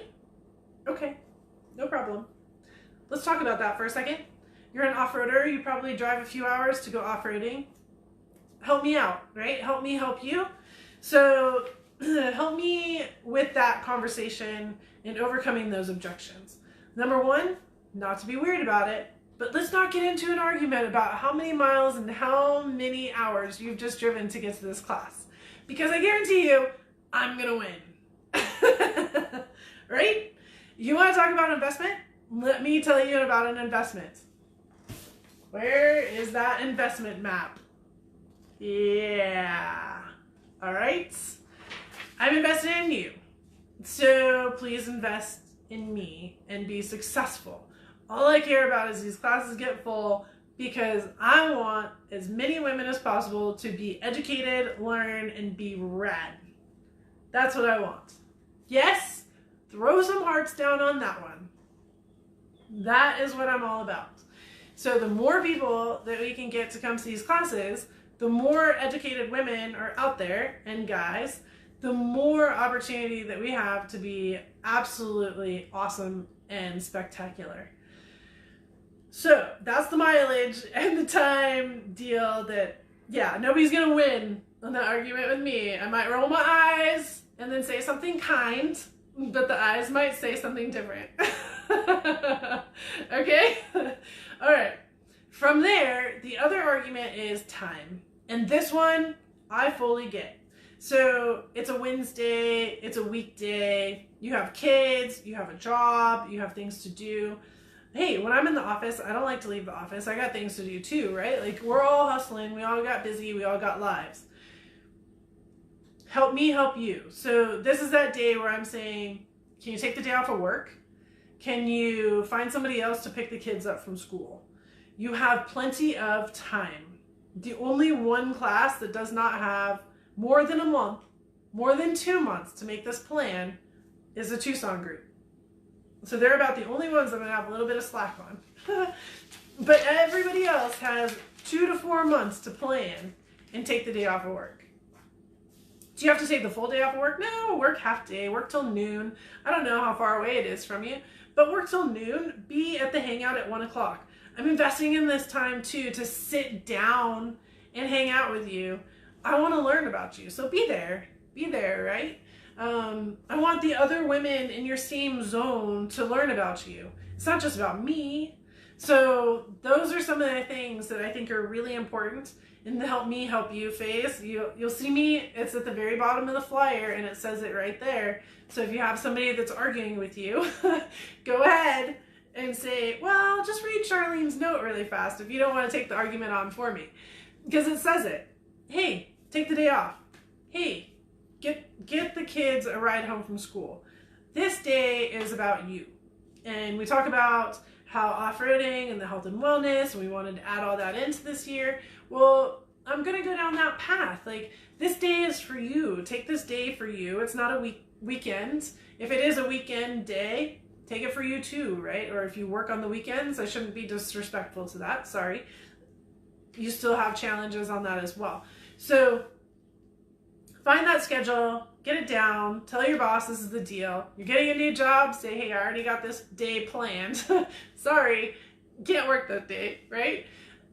[SPEAKER 1] Okay, no problem. Let's talk about that for a second. You're an off-roader, you probably drive a few hours to go off-roading. Help me out, right? Help me help you. So help me with that conversation and overcoming those objections. Number one, not to be weird about it, but let's not get into an argument about how many miles and how many hours you've just driven to get to this class. Because I guarantee you, I'm gonna win. Right? You wanna talk about investment? Let me tell you about an investment. Where is that investment map? Yeah. All right. I'm invested in you. So please invest in me and be successful. All I care about is these classes get full, because I want as many women as possible to be educated, learn, and be rad. That's what I want. Yes? Throw some hearts down on that one. That is what I'm all about. So the more people that we can get to come to these classes, the more educated women are out there, and guys, the more opportunity that we have to be absolutely awesome and spectacular. So that's the mileage and the time deal that, yeah, nobody's going to win on that argument with me. I might roll my eyes and then say something kind, but the eyes might say something different. Okay? All right. From there, the other argument is time. And this one, I fully get. So it's a Wednesday, it's a weekday, you have kids, you have a job, you have things to do. Hey, when I'm in the office, I don't like to leave the office. I got things to do too, right? Like, we're all hustling, we all got busy, we all got lives. Help me help you. So this is that day where I'm saying, can you take the day off of work? Can you find somebody else to pick the kids up from school? You have plenty of time. The only one class that does not have more than a month, more than 2 months to make this plan is the Tucson group. So they're about the only ones I'm going to have a little bit of slack on. But everybody else has 2 to 4 months to plan and take the day off of work. Do you have to take the full day off of work? No, work half day, work till noon. I don't know how far away it is from you, but work till noon, be at the Hangout at 1 o'clock. I'm investing in this time too to sit down and hang out with you. I want to learn about you, so be there, right? I want the other women in your same zone to learn about you. It's not just about me. So those are some of the things that I think are really important in the help me help you phase. You'll see me, it's at the very bottom of the flyer and it says it right there. So if you have somebody that's arguing with you, go ahead and say, well, just read Charlene's note really fast if you don't want to take the argument on for me. Because it says it. Hey, take the day off. Hey, get the kids a ride home from school. This day is about you. And we talk about how off-roading and the health and wellness, and we wanted to add all that into this year. Well, I'm going to go down that path. Like, this day is for you. Take this day for you. It's not a weekend. If it is a weekend day, take it for you too, right? Or if you work on the weekends, I shouldn't be disrespectful to that. Sorry. You still have challenges on that as well. So find that schedule, get it down, tell your boss this is the deal. You're getting a new job, say, hey, I already got this day planned. Sorry, can't work that day, right?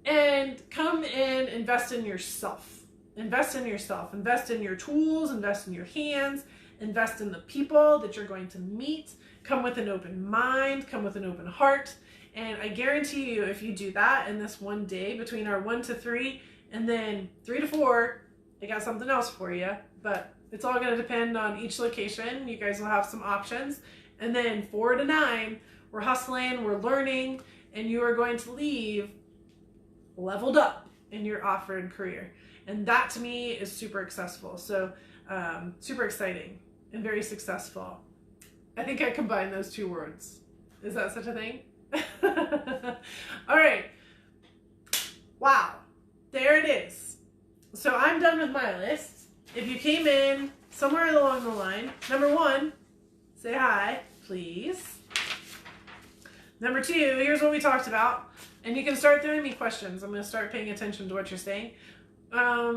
[SPEAKER 1] And come and invest in yourself. Invest in yourself, invest in your tools, invest in your hands, invest in the people that you're going to meet. Come with an open mind, come with an open heart. And I guarantee you, if you do that in this one day between our 1 to 3 and then 3 to 4, I got something else for you. But it's all going to depend on each location. You guys will have some options. And then 4 to 9, we're hustling, we're learning, and you are going to leave leveled up in your off-road career. And that to me is super accessible. So super exciting and very successful. I think I combined those two words. Is that such a thing? All right. Wow. There it is. So I'm done with my list. If you came in somewhere along the line, number 1, say hi, please. Number 2, here's what we talked about. And you can start throwing me questions. I'm going to start paying attention to what you're saying. What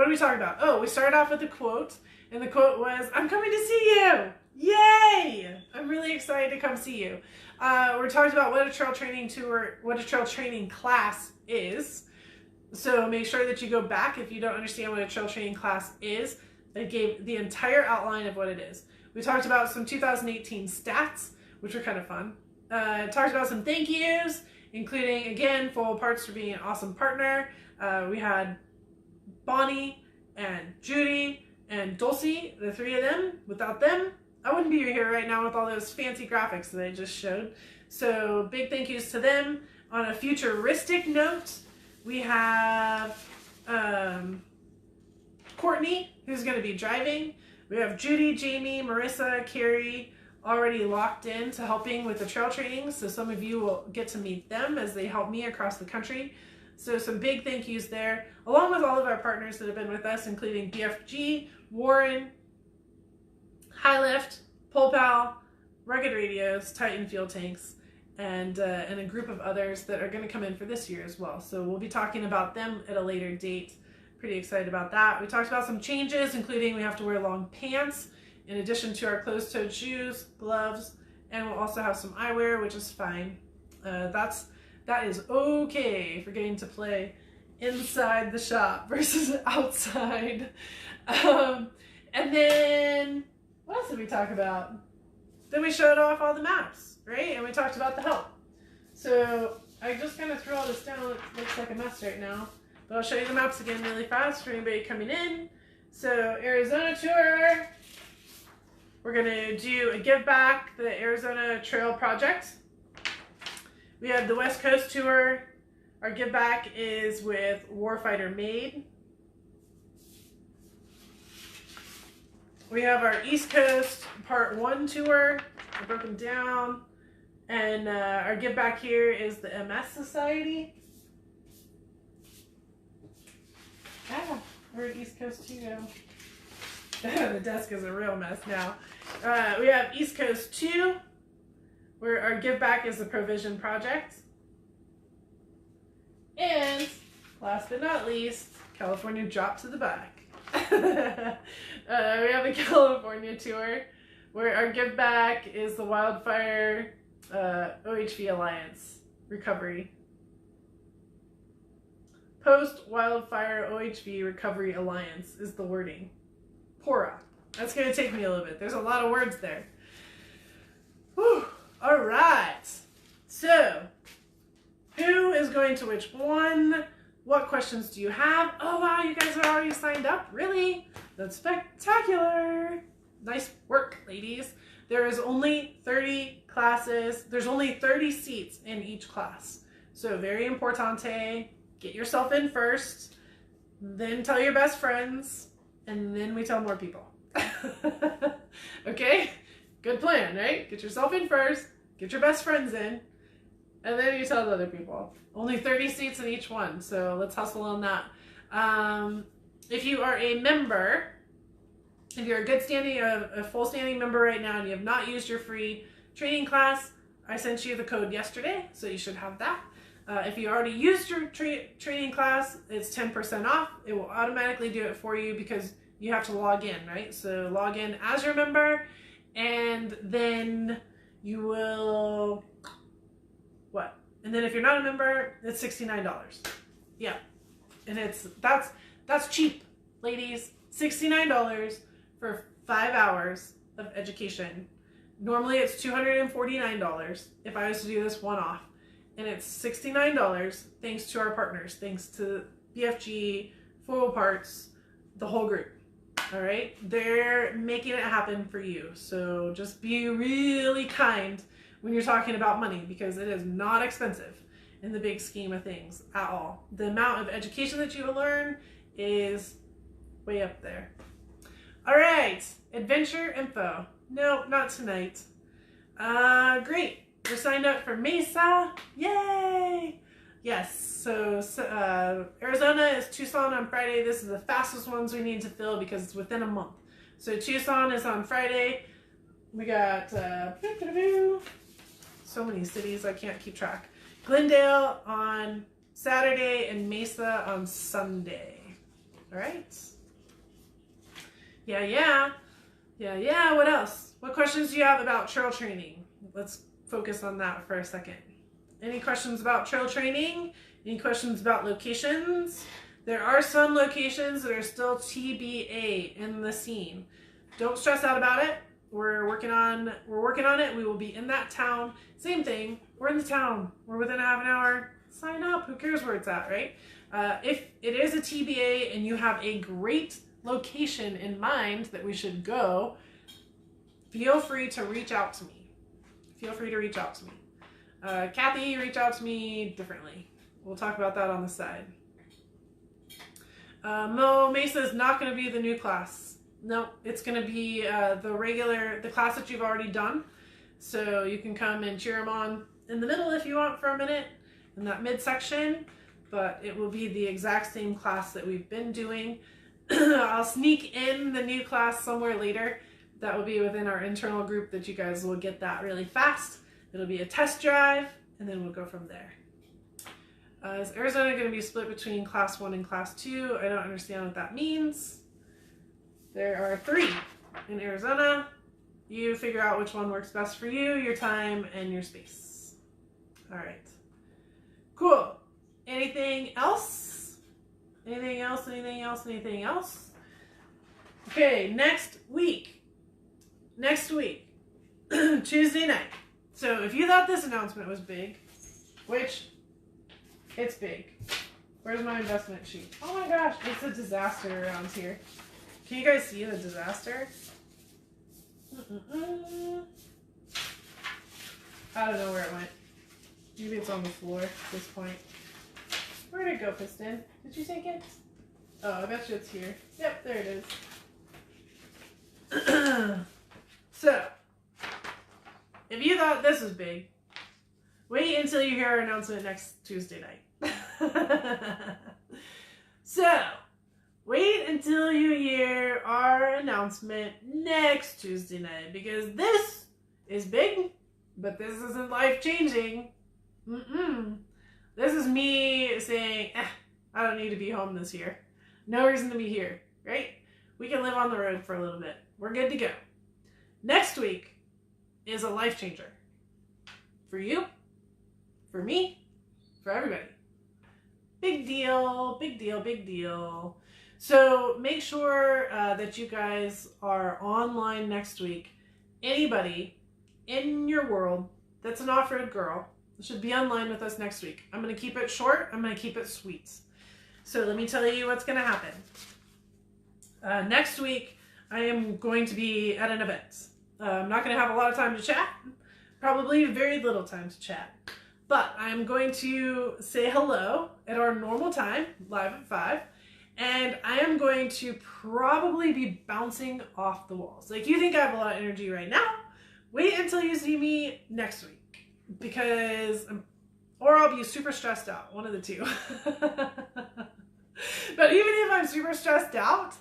[SPEAKER 1] did we talk about? Oh, we started off with a quote, and the quote was, "I'm coming to see you." Yay! I'm really excited to come see you. We're talking about what a trail training tour, what a trail training class is. So make sure that you go back if you don't understand what a trail training class is. I gave the entire outline of what it is. We talked about some 2018 stats, which were kind of fun. Talked about some thank yous, including, again, full parts for being an awesome partner. We had Bonnie and Judy and Dulcie, the 3 of them. Without them, I wouldn't be here right now with all those fancy graphics that I just showed. So big thank yous to them. On a futuristic note, we have Courtney, who's going to be driving. We have Judy, Jamie, Marissa, Carrie, already locked in to helping with the trail training. So some of you will get to meet them as they help me across the country. So some big thank yous there, along with all of our partners that have been with us, including BFG, Warren, High Lift, PolPal, Rugged Radios, Titan Fuel Tanks, and a group of others that are going to come in for this year as well. So we'll be talking about them at a later date. Pretty excited about that. We talked about some changes, including we have to wear long pants in addition to our closed-toed shoes, gloves, and we'll also have some eyewear, which is fine. That is okay for getting to play inside the shop versus outside. And then, what else did we talk about? Then we showed off all the maps, right? And we talked about the help. So I just kind of threw all this down. It looks like a mess right now. But I'll show you the maps again really fast for anybody coming in. So Arizona tour. We're going to do a give back, the Arizona Trail Project. We have the West Coast tour. Our give back is with Warfighter Made. We have our East Coast Part 1 tour. I broke them down. And our give back here is the MS Society. Ah, we're at East Coast 2 now. The desk is a real mess now. We have East Coast 2, where our give back is the Provision Project. And last but not least, California Drop to the Back. We have a California tour, where our give back is the Wildfire OHV Alliance Recovery. Post-Wildfire OHV Recovery Alliance is the wording. PORA. That's going to take me a little bit. There's a lot of words there. Whew. All right. So, who is going to which one? What questions do you have? Oh, wow, you guys are already signed up? Really? That's spectacular. Nice work, ladies. There is only 30 classes. There's only 30 seats in each class. So, very importante. Get yourself in first, then tell your best friends, and then we tell more people. Okay? Good plan, right? Get yourself in first, get your best friends in, and then you tell the other people. Only 30 seats in each one, so let's hustle on that. If you are a member, if you're a good standing, a full standing member right now, and you have not used your free training class, I sent you the code yesterday, so you should have that. If you already used your training class, it's 10% off. It will automatically do it for you because you have to log in, right? So log in as your member, and then you will, what? And then if you're not a member, it's $69. Yeah. And that's cheap, ladies. $69 for 5 hours of education. Normally it's $249 if I was to do this one-off. And it's $69 thanks to our partners, thanks to BFG, Full Parts, the whole group. All right? They're making it happen for you. So just be really kind when you're talking about money, because it is not expensive in the big scheme of things at all. The amount of education that you will learn is way up there. All right, adventure info. No, not tonight. Great. We're signed up for Mesa. Yay! Yes, so Arizona is Tucson on Friday. This is the fastest ones we need to fill because it's within a month. So Tucson is on Friday. We got so many cities I can't keep track. Glendale on Saturday and Mesa on Sunday. All right. Yeah. What else? What questions do you have about trail training? Let's focus on that for a second. Any questions about trail training? Any questions about locations? There are some locations that are still TBA in the scene. Don't stress out about it. We're working on it. We will be in that town. Same thing. We're in the town. We're within a half an hour. Sign up. Who cares where it's at, right? If it is a TBA and you have a great location in mind that we should go, feel free to reach out to me. Kathy, reach out to me differently. We'll talk about that on the side. Mesa is not going to be the new class. No, it's going to be the class that you've already done. So you can come and cheer them on in the middle if you want for a minute in that midsection, but it will be the exact same class that we've been doing. I'll sneak in the new class somewhere later. That will be within our internal group that you guys will get that really fast. It'll be a test drive, and then we'll go from there. Is Arizona going to be split between class 1 and class 2? I don't understand what that means. There are 3 in Arizona. You figure out which one works best for you, your time, and your space. All right. Cool. Anything else? Anything else? Okay, next week, Tuesday night. So if you thought this announcement was big, which it's big. Where's my investment sheet? Oh my gosh, it's a disaster around here. Can you guys see the disaster? I don't know where it went. Maybe it's on the floor at this point. Where'd it go, Piston? Did you take it? Oh, I bet you it's here. Yep, there it is. So, if you thought this was big, wait until you hear our announcement next Tuesday night. So, wait until you hear our announcement next Tuesday night, because this is big, but this isn't life-changing. This is me saying, I don't need to be home this year. No reason to be here, right? We can live on the road for a little bit. We're good to go. Next week is a life changer. For you, for me, for everybody. Big deal, big deal, big deal. So make sure that you guys are online next week. Anybody in your world that's an off-road girl should be online with us next week. I'm going to keep it short. I'm going to keep it sweet. So let me tell you what's going to happen. Next week, I am going to be at an event. I'm not going to have a lot of time to chat. Probably very little time to chat. But I'm going to say hello at our normal time, live at 5. And I am going to probably be bouncing off the walls. Like, you think I have a lot of energy right now? Wait until you see me next week. Because, or I'll be super stressed out. One of the two. But even if I'm super stressed out,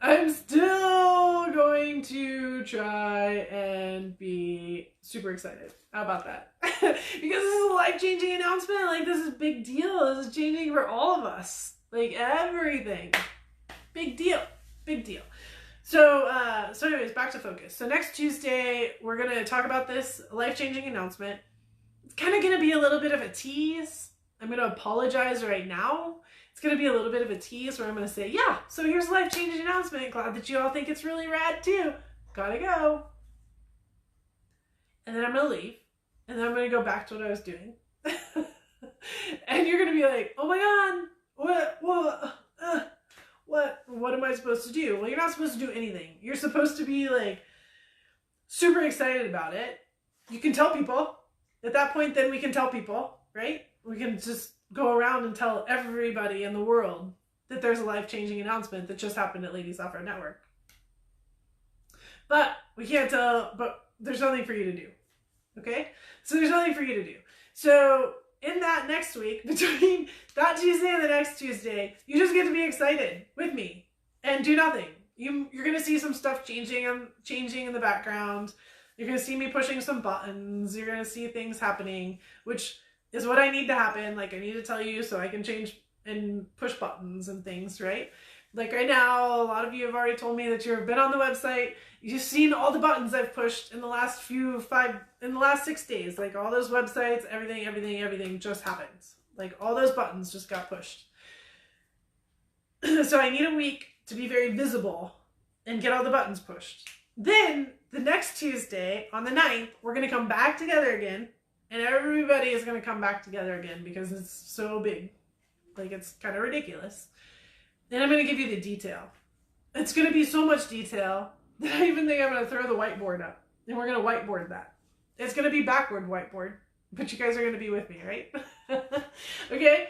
[SPEAKER 1] I'm still going to try and be super excited. How about that? Because this is a life-changing announcement. Like, this is a big deal. This is changing for all of us. Like, everything. Big deal. Big deal. So anyways, back to focus. So next Tuesday, we're going to talk about this life-changing announcement. It's kind of going to be a little bit of a tease. I'm going to apologize right now It's going to be a little bit of a tease where I'm going to say, yeah, so here's a life-changing announcement. Glad that you all think it's really rad too. Gotta go. And then I'm going to leave. And then I'm going to go back to what I was doing. And you're going to be like, oh my God, what am I supposed to do? Well, you're not supposed to do anything. You're supposed to be like super excited about it. You can tell people. At that point, then we can tell people, right? We can just go around and tell everybody in the world that there's a life-changing announcement that just happened at Ladies Offroad Network. But we can't tell, but there's nothing for you to do. Okay? So there's nothing for you to do. So in that next week, between that Tuesday and the next Tuesday, you just get to be excited with me and do nothing. You're going to see some stuff changing in the background. You're going to see me pushing some buttons. You're going to see things happening, which is what I need to happen. Like, I need to tell you so I can change and push buttons and things, right? Like right now, a lot of you have already told me that you've been on the website. You've seen all the buttons I've pushed in the last 6 days. Like all those websites, everything just happened. Like all those buttons just got pushed. So I need a week to be very visible and get all the buttons pushed. Then the next Tuesday on the 9th, we're going to come back together again. And everybody is going to come back together again because it's so big. Like it's kind of ridiculous. And I'm going to give you the detail. It's going to be so much detail that I even think I'm going to throw the whiteboard up. And we're going to whiteboard that. It's going to be backward whiteboard. But you guys are going to be with me, right? Okay?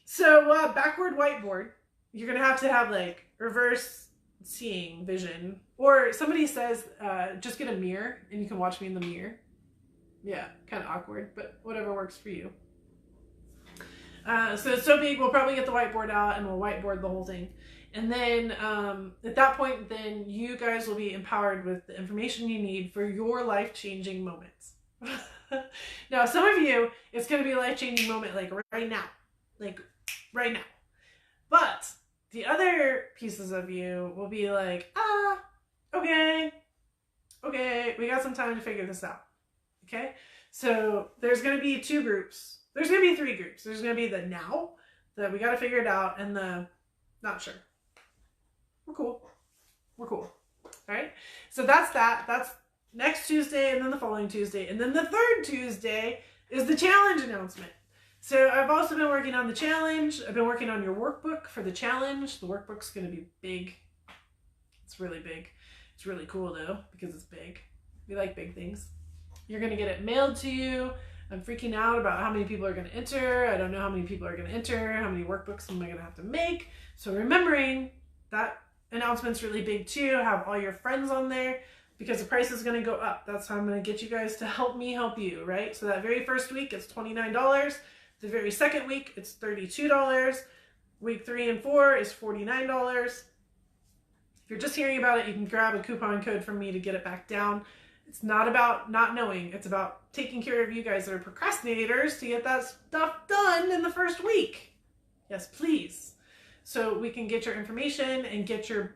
[SPEAKER 1] So backward whiteboard, you're going to have like reverse seeing vision. Or somebody says, just get a mirror and you can watch me in the mirror. Yeah, kind of awkward, but whatever works for you. So it's so big, we'll probably get the whiteboard out and we'll whiteboard the whole thing. And then at that point, then you guys will be empowered with the information you need for your life-changing moments. Now, some of you, it's going to be a life-changing moment like right now. Like right now. But the other pieces of you will be like, okay, we got some time to figure this out. Okay? So there's going to be 2 groups. There's going to be 3 groups. There's going to be the now, that we got to figure it out, and the not sure. We're cool. All right? So that's that. That's next Tuesday and then the following Tuesday. And then the 3rd Tuesday is the challenge announcement. So I've also been working on the challenge. I've been working on your workbook for the challenge. The workbook's going to be big. It's really big. It's really cool though, because it's big. We like big things. You're going to get it mailed to you. I'm freaking out about how many people are going to enter. I don't know how many people are going to enter. How many workbooks am I going to have to make? So remembering that announcement's really big too. Have all your friends on there because the price is going to go up. That's how I'm going to get you guys to help me help you, right? So that very first week, it's $29. The very second week, it's $32. Week 3 and 4 is $49. If you're just hearing about it, you can grab a coupon code from me to get it back down. It's not about not knowing. It's about taking care of you guys that are procrastinators to get that stuff done in the first week. Yes, please. So we can get your information and get your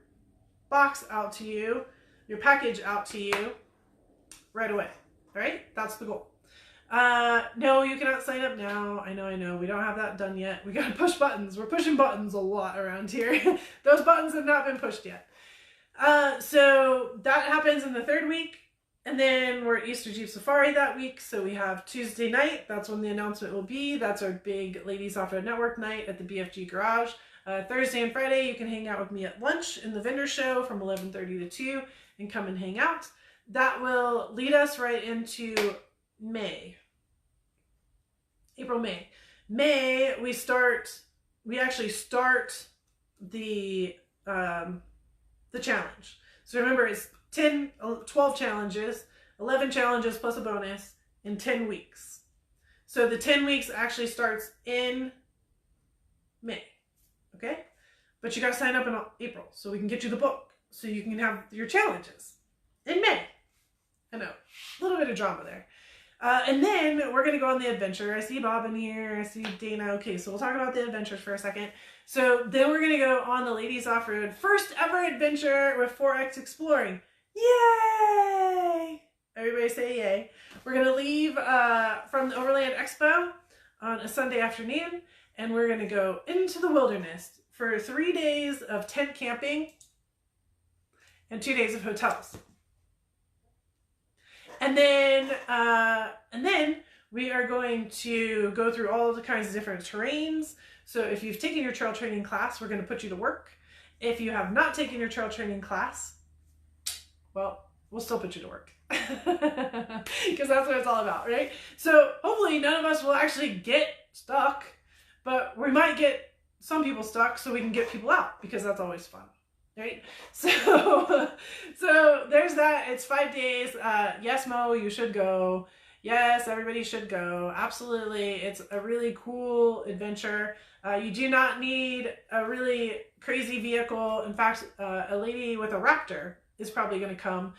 [SPEAKER 1] box out to you, your package out to you right away. All right? That's the goal. No, you cannot sign up now. I know. We don't have that done yet. We got to push buttons. We're pushing buttons a lot around here. Those buttons have not been pushed yet. So that happens in the 3rd week. And then we're at Easter Jeep Safari that week. So we have Tuesday night. That's when the announcement will be. That's our big Ladies Offroad Network night at the BFG Garage. Thursday and Friday, you can hang out with me at lunch in the vendor show from 11:30 to 2 and come and hang out. That will lead us right into May. April, May. May, we actually start the challenge. So remember, it's 12 challenges, 11 challenges plus a bonus in 10 weeks. So the 10 weeks actually starts in May, okay? But you got to sign up in April so we can get you the book so you can have your challenges in May. I know, a little bit of drama there. And then we're going to go on the adventure. I see Bob in here. I see Dana. Okay, so we'll talk about the adventures for a second. So then we're going to go on the Ladies Offroad first ever adventure with 4X Exploring. Yay! Everybody say yay. We're going to leave from the Overland Expo on a Sunday afternoon. and we're going to go into the wilderness for 3 days of tent camping and 2 days of hotels. And then we are going to go through all the kinds of different terrains. So if you've taken your trail training class, we're going to put you to work. If you have not taken your trail training class, well, we'll still put you to work. Because that's what it's all about, right? So hopefully none of us will actually get stuck, but we might get some people stuck so we can get people out, because that's always fun, right? So there's that. It's 5 days. Yes, Mo, you should go. Yes, everybody should go. Absolutely. It's a really cool adventure. You do not need a really crazy vehicle. In fact, a lady with a Raptor is probably going to come.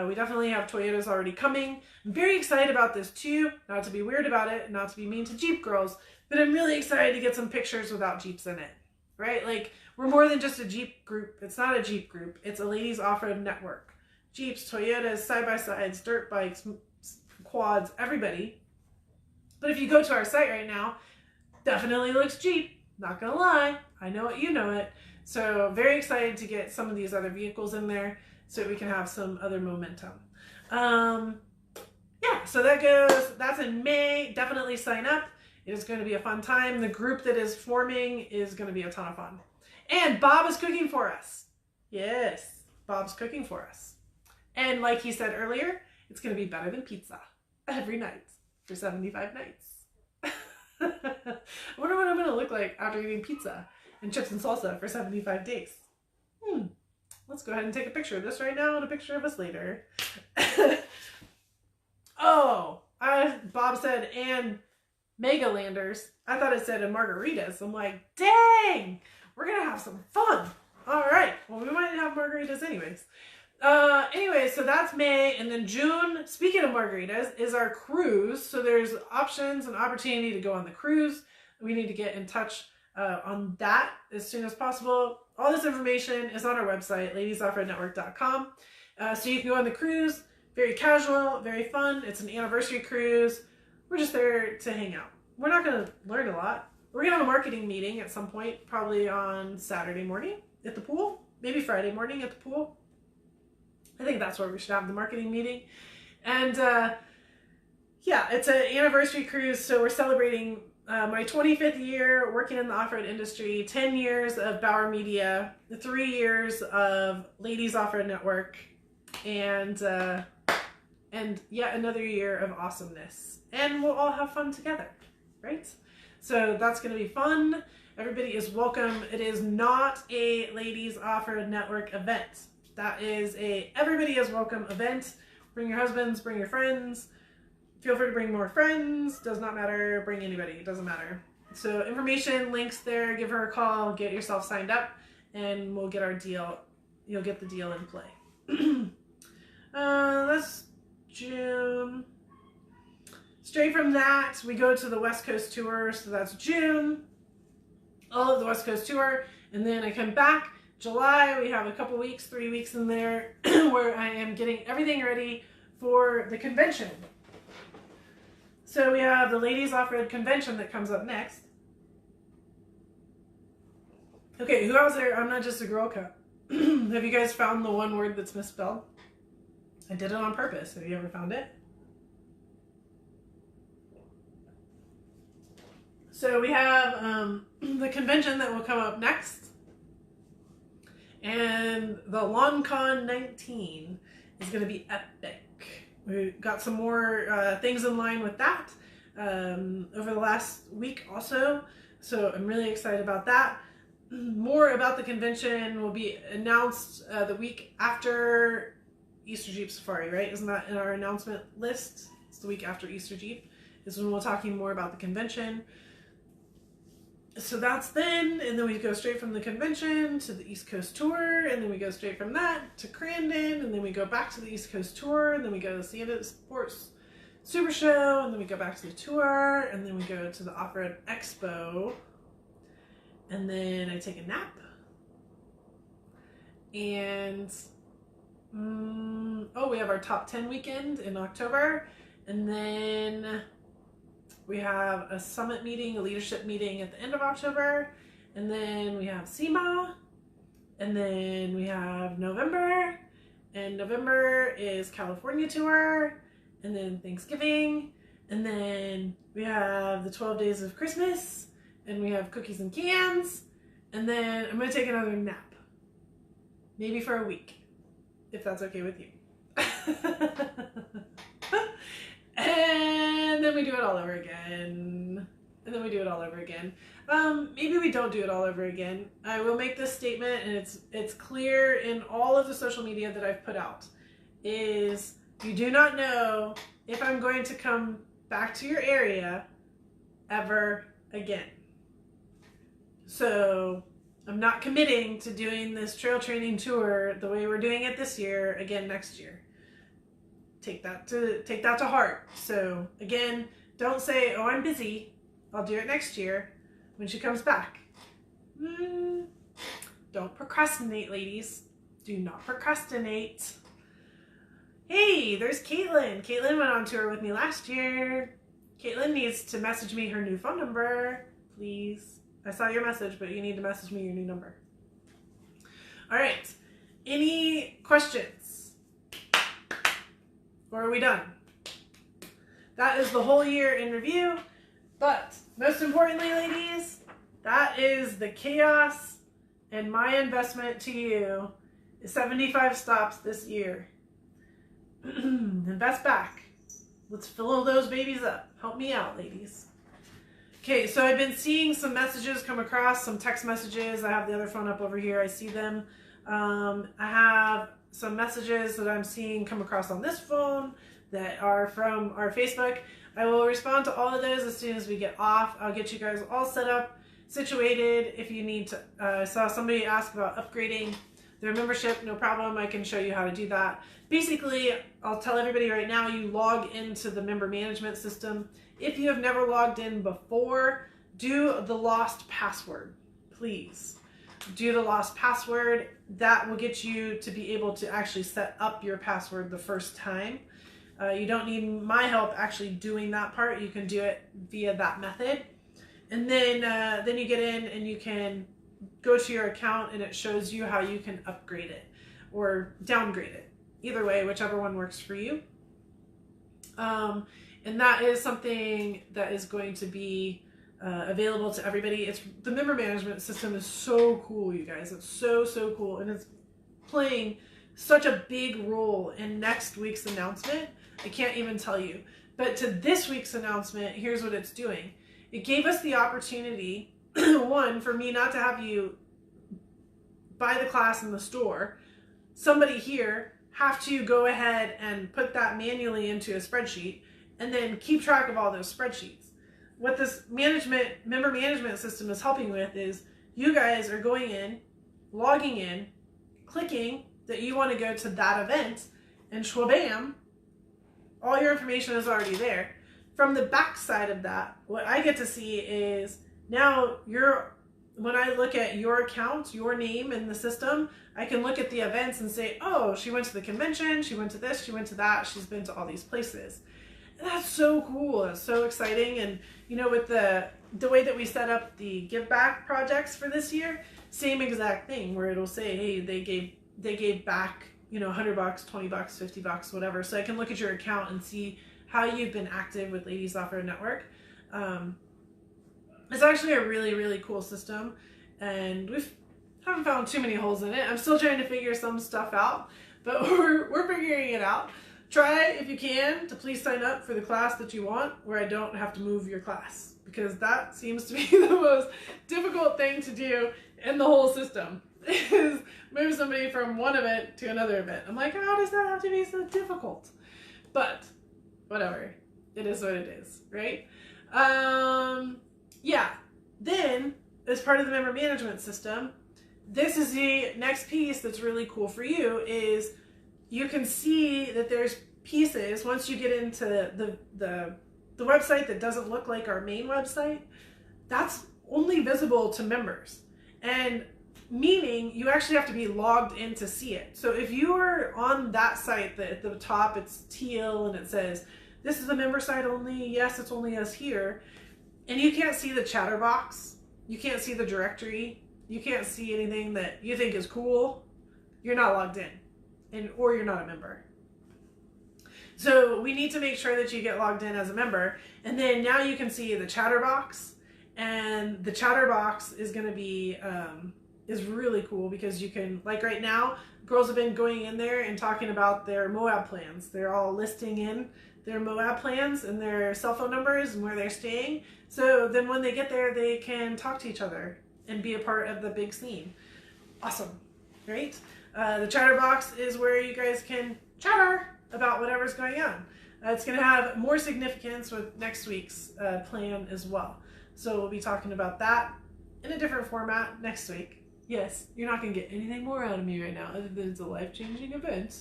[SPEAKER 1] We definitely have Toyotas already coming. I'm very excited about this too. Not to be weird about it, not to be mean to Jeep girls, but I'm really excited to get some pictures without Jeeps in it, right? Like, we're more than just a Jeep group. It's not a Jeep group. It's a ladies off-road network. Jeeps, Toyotas, side-by-sides, dirt bikes, quads, everybody. But if you go to our site right now, definitely looks Jeep. Not gonna lie. I know it, you know it. So very excited to get some of these other vehicles in there so we can have some other momentum. Yeah, so that's in May. Definitely sign up. It is going to be a fun time. The group that is forming is going to be a ton of fun. And Bob is cooking for us. Yes, Bob's cooking for us. And like he said earlier, it's going to be better than pizza every night for 75 nights. I wonder what I'm going to look like after eating pizza and chips and salsa for 75 days. Let's go ahead and take a picture of this right now and a picture of us later. Oh, Bob said, and mega landers. I thought it said and margaritas. I'm like, dang, we're going to have some fun. All right. Well, we might have margaritas anyways. Anyway, so that's May, and then June, speaking of margaritas, is our cruise. So there's options and opportunity to go on the cruise. We need to get in touch on that as soon as possible. All this information is on our website, ladiesoffroadnetwork.com. So you can go on the cruise. Very casual, very fun. It's an anniversary cruise. We're just there to hang out. We're not going to learn a lot. We're going to have a marketing meeting at some point, probably on Saturday morning at the pool, maybe Friday morning at the pool. I think that's where we should have the marketing meeting. And yeah, it's an anniversary cruise. So we're celebrating my 25th year working in the off-road industry, 10 years of Bauer Media, 3 years of Ladies Off-Road Network, and yet another year of awesomeness. And we'll all have fun together, right? So that's going to be fun. Everybody is welcome. It is not a Ladies Off-Road Network event. That is a everybody is welcome event. Bring your husbands, bring your friends. Feel free to bring more friends. Does not matter. Bring anybody. It doesn't matter. So information, links there. Give her a call. Get yourself signed up, and we'll get our deal. You'll get the deal in play. That's June. Straight from that, we go to the West Coast tour. So that's June. All of the West Coast tour, and then I come back. July, we have a couple weeks, 3 weeks in there where I am getting everything ready for the convention. So we have the Ladies Off-Road Convention that comes up next. Okay, who else there? I'm not just a Girl Cup. Have you guys found the one word that's misspelled? I did it on purpose. Have you ever found it? So we have the convention that will come up next. And the LonCon 19 is going to be epic. We got some more things in line with that over the last week also. So I'm really excited about that. More about the convention will be announced the week after Easter Jeep Safari, right? Isn't that in our announcement list? It's the week after Easter Jeep is when we're talking more about the convention. So that's then, and then we go straight from the convention to the East Coast tour, and then we go straight from that to Crandon, and then we go back to the East Coast tour, and then we go to the Santa Sports Super Show, and then we go back to the tour, and then we go to the Off-Road Expo, and then I take a nap, and oh, we have our top 10 weekend in October, and then We have a summit meeting, a leadership meeting at the end of October. And then we have SEMA. And then we have November. And November is California tour. And then Thanksgiving. And then we have the 12 days of Christmas. And we have cookies and cans. And then I'm going to take another nap. Maybe for a week. If that's okay with you. And then we do it all over again. And then we do it all over again. Maybe we don't do it all over again. I will make this statement, and it's clear in all of the social media that I've put out, is you do not know if I'm going to come back to your area ever again. So I'm not committing to doing this trail training tour the way we're doing it this year again next year. Take that to heart. So again, don't say, oh, I'm busy. I'll do it next year when she comes back. Don't procrastinate, ladies. Do not procrastinate. Hey, there's Caitlin. Caitlin went on tour with me last year. Caitlin needs to message me her new phone number, please. I saw your message, but you need to message me your new number. All right. Any questions? Or are we done? That is the whole year in review. But most importantly, ladies, that is the chaos, and my investment to you is 75 stops this year. Invest back. Let's fill those babies up. Help me out, ladies. Okay, so I've been seeing some messages come across, some text messages. I have the other phone up over here. I see them. I have some messages that I'm seeing come across on this phone that are from our Facebook. I will respond to all of those as soon as we get off. I'll get you guys all set up, situated. If you need to, I saw somebody ask about upgrading their membership. No problem. I can show you how to do that. Basically, I'll tell everybody right now, you log into the member management system. If you have never logged in before, do the lost password, please. Do the lost password. That will get you to be able to actually set up your password the first time. You don't need my help actually doing that part. You can do it via that method. And then you get in and you can go to your account and it shows you how you can upgrade it or downgrade it. Either way, whichever one works for you. And that is something that is going to be available to everybody. The member management system is so cool, you guys. It's so cool. And it's playing such a big role in next week's announcement. I can't even tell you. But to this week's announcement, here's what it's doing. It gave us the opportunity, one, for me not to have you buy the class in the store. Somebody here have to go ahead and put that manually into a spreadsheet and then keep track of all those spreadsheets. What this member management system is helping with is you guys are going in, logging in, clicking that you want to go to that event, and shwabam, all your information is already there. From the back side of that, what I get to see is now when I look at your account, your name in the system, I can look at the events and say, oh, she went to the convention, she went to this, she went to that, she's been to all these places. And that's so cool. It's so exciting. And you know, with the way that we set up the GiveBack projects for this year, same exact thing where it'll say, hey, they gave back, you know, $100, $20, $50, whatever. So I can look at your account and see how you've been active with Ladies Offroad Network. It's actually a really cool system, and we haven't found too many holes in it. I'm still trying to figure some stuff out, but we're figuring it out. Try, if you can, to please sign up for the class that you want where I don't have to move your class, because that seems to be the most difficult thing to do in the whole system, is move somebody from one event to another event. I'm like, how does that have to be so difficult? But whatever, it is what it is, right? Yeah, then as part of the member management system, this is the next piece that's really cool for you, is you can see that there's pieces once you get into the website that doesn't look like our main website. That's only visible to members, and meaning you actually have to be logged in to see it. So if you are on that site that at the top it's teal and it says this is the member side only. Yes, it's only us here. And you can't see the chatter box. You can't see the directory. You can't see anything that you think is cool. You're not logged in, or you're not a member. So we need to make sure that you get logged in as a member. And then now you can see the chatter box. And the chatter box is going to be, is really cool because you can, like right now, girls have been going in there and talking about their Moab plans. They're all listing in their Moab plans and their cell phone numbers and where they're staying. So then when they get there, they can talk to each other and be a part of the big scene. Awesome, right? The chatter box is where you guys can chatter about whatever's going on. It's going to have more significance with next week's plan as well. So we'll be talking about that in a different format next week. Yes, you're not going to get anything more out of me right now other than it's a life-changing event.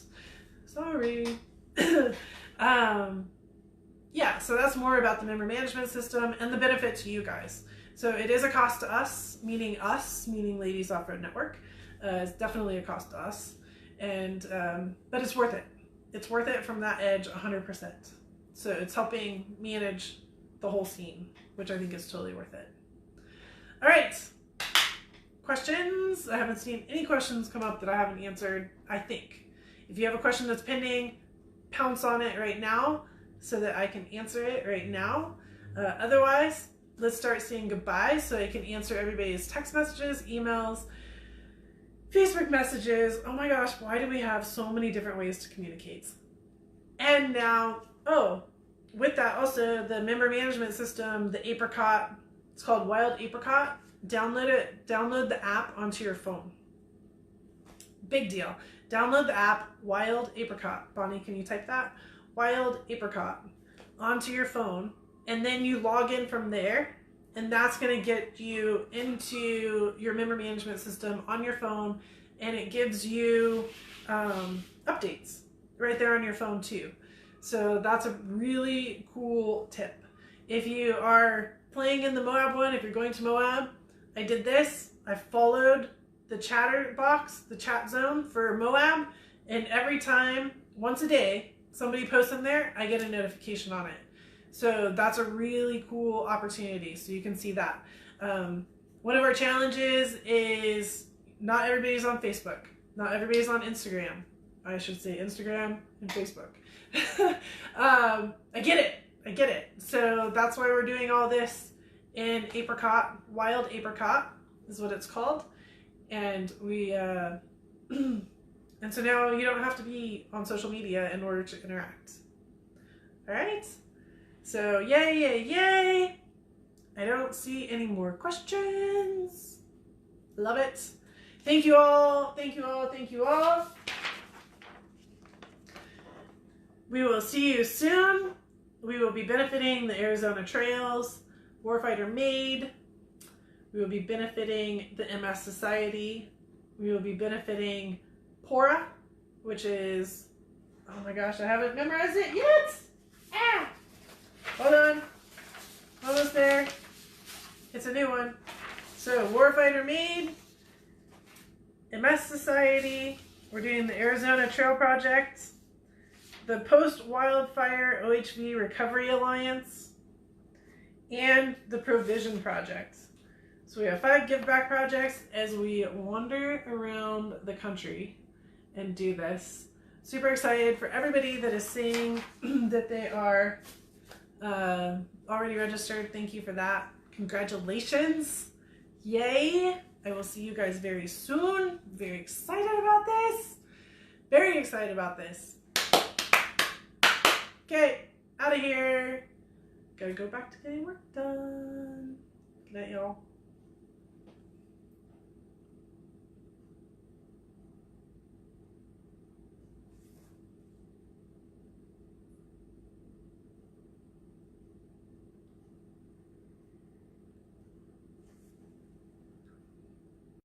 [SPEAKER 1] Sorry. Yeah, so that's more about the member management system and the benefit to you guys. So it is a cost to us, meaning Ladies Offroad Network. It's definitely a cost to us, and but it's worth it. It's worth it from that edge 100%. So it's helping manage the whole scene, which I think is totally worth it. All right, questions? I haven't seen any questions come up that I haven't answered, I think. If you have a question that's pending, pounce on it right now so that I can answer it right now. Otherwise, let's start saying goodbye so I can answer everybody's text messages, emails, Facebook messages. Oh my gosh, why do we have so many different ways to communicate? And now, with that also, the member management system, the Apricot, it's called Wild Apricot. Download it, download the app onto your phone. Big deal. Download the app, Wild Apricot. Bonnie, can you type that? Wild Apricot onto your phone, and then you log in from there, and that's going to get you into your member management system on your phone, and it gives you updates right there on your phone too. So that's a really cool tip. If you are playing in the Moab one, if you're going to Moab, I did this. I followed the chatter box, the chat zone for Moab, and every time, once a day, somebody posts in there, I get a notification on it. So that's a really cool opportunity. So you can see that. One of our challenges is not everybody's on Facebook. Not everybody's on Instagram. I should say Instagram and Facebook. I get it. I get it. So that's why we're doing all this in Apricot. Wild Apricot is what it's called. And we, and so now you don't have to be on social media in order to interact. All right. So yay, yay, yay. I don't see any more questions. Love it. Thank you all. Thank you all. Thank you all. We will see you soon. We will be benefiting the Arizona Trails, Warfighter Made. We will be benefiting the MS Society. We will be benefiting Pora, which is, oh my gosh, I haven't memorized it yet. Ah! Hold on. Almost there. It's a new one. So, Warfighter Made, MS Society. We're doing the Arizona Trail Project, the Post-Wildfire OHV Recovery Alliance, and the Provision Project. So we have 5 give back projects as we wander around the country and do this. Super excited for everybody that is saying that they are already registered. Thank you for that. Congratulations. Yay. I will see you guys very soon. Very excited about this. Very excited about this. Okay, out of here. Gotta go back to getting work done. Good night, y'all.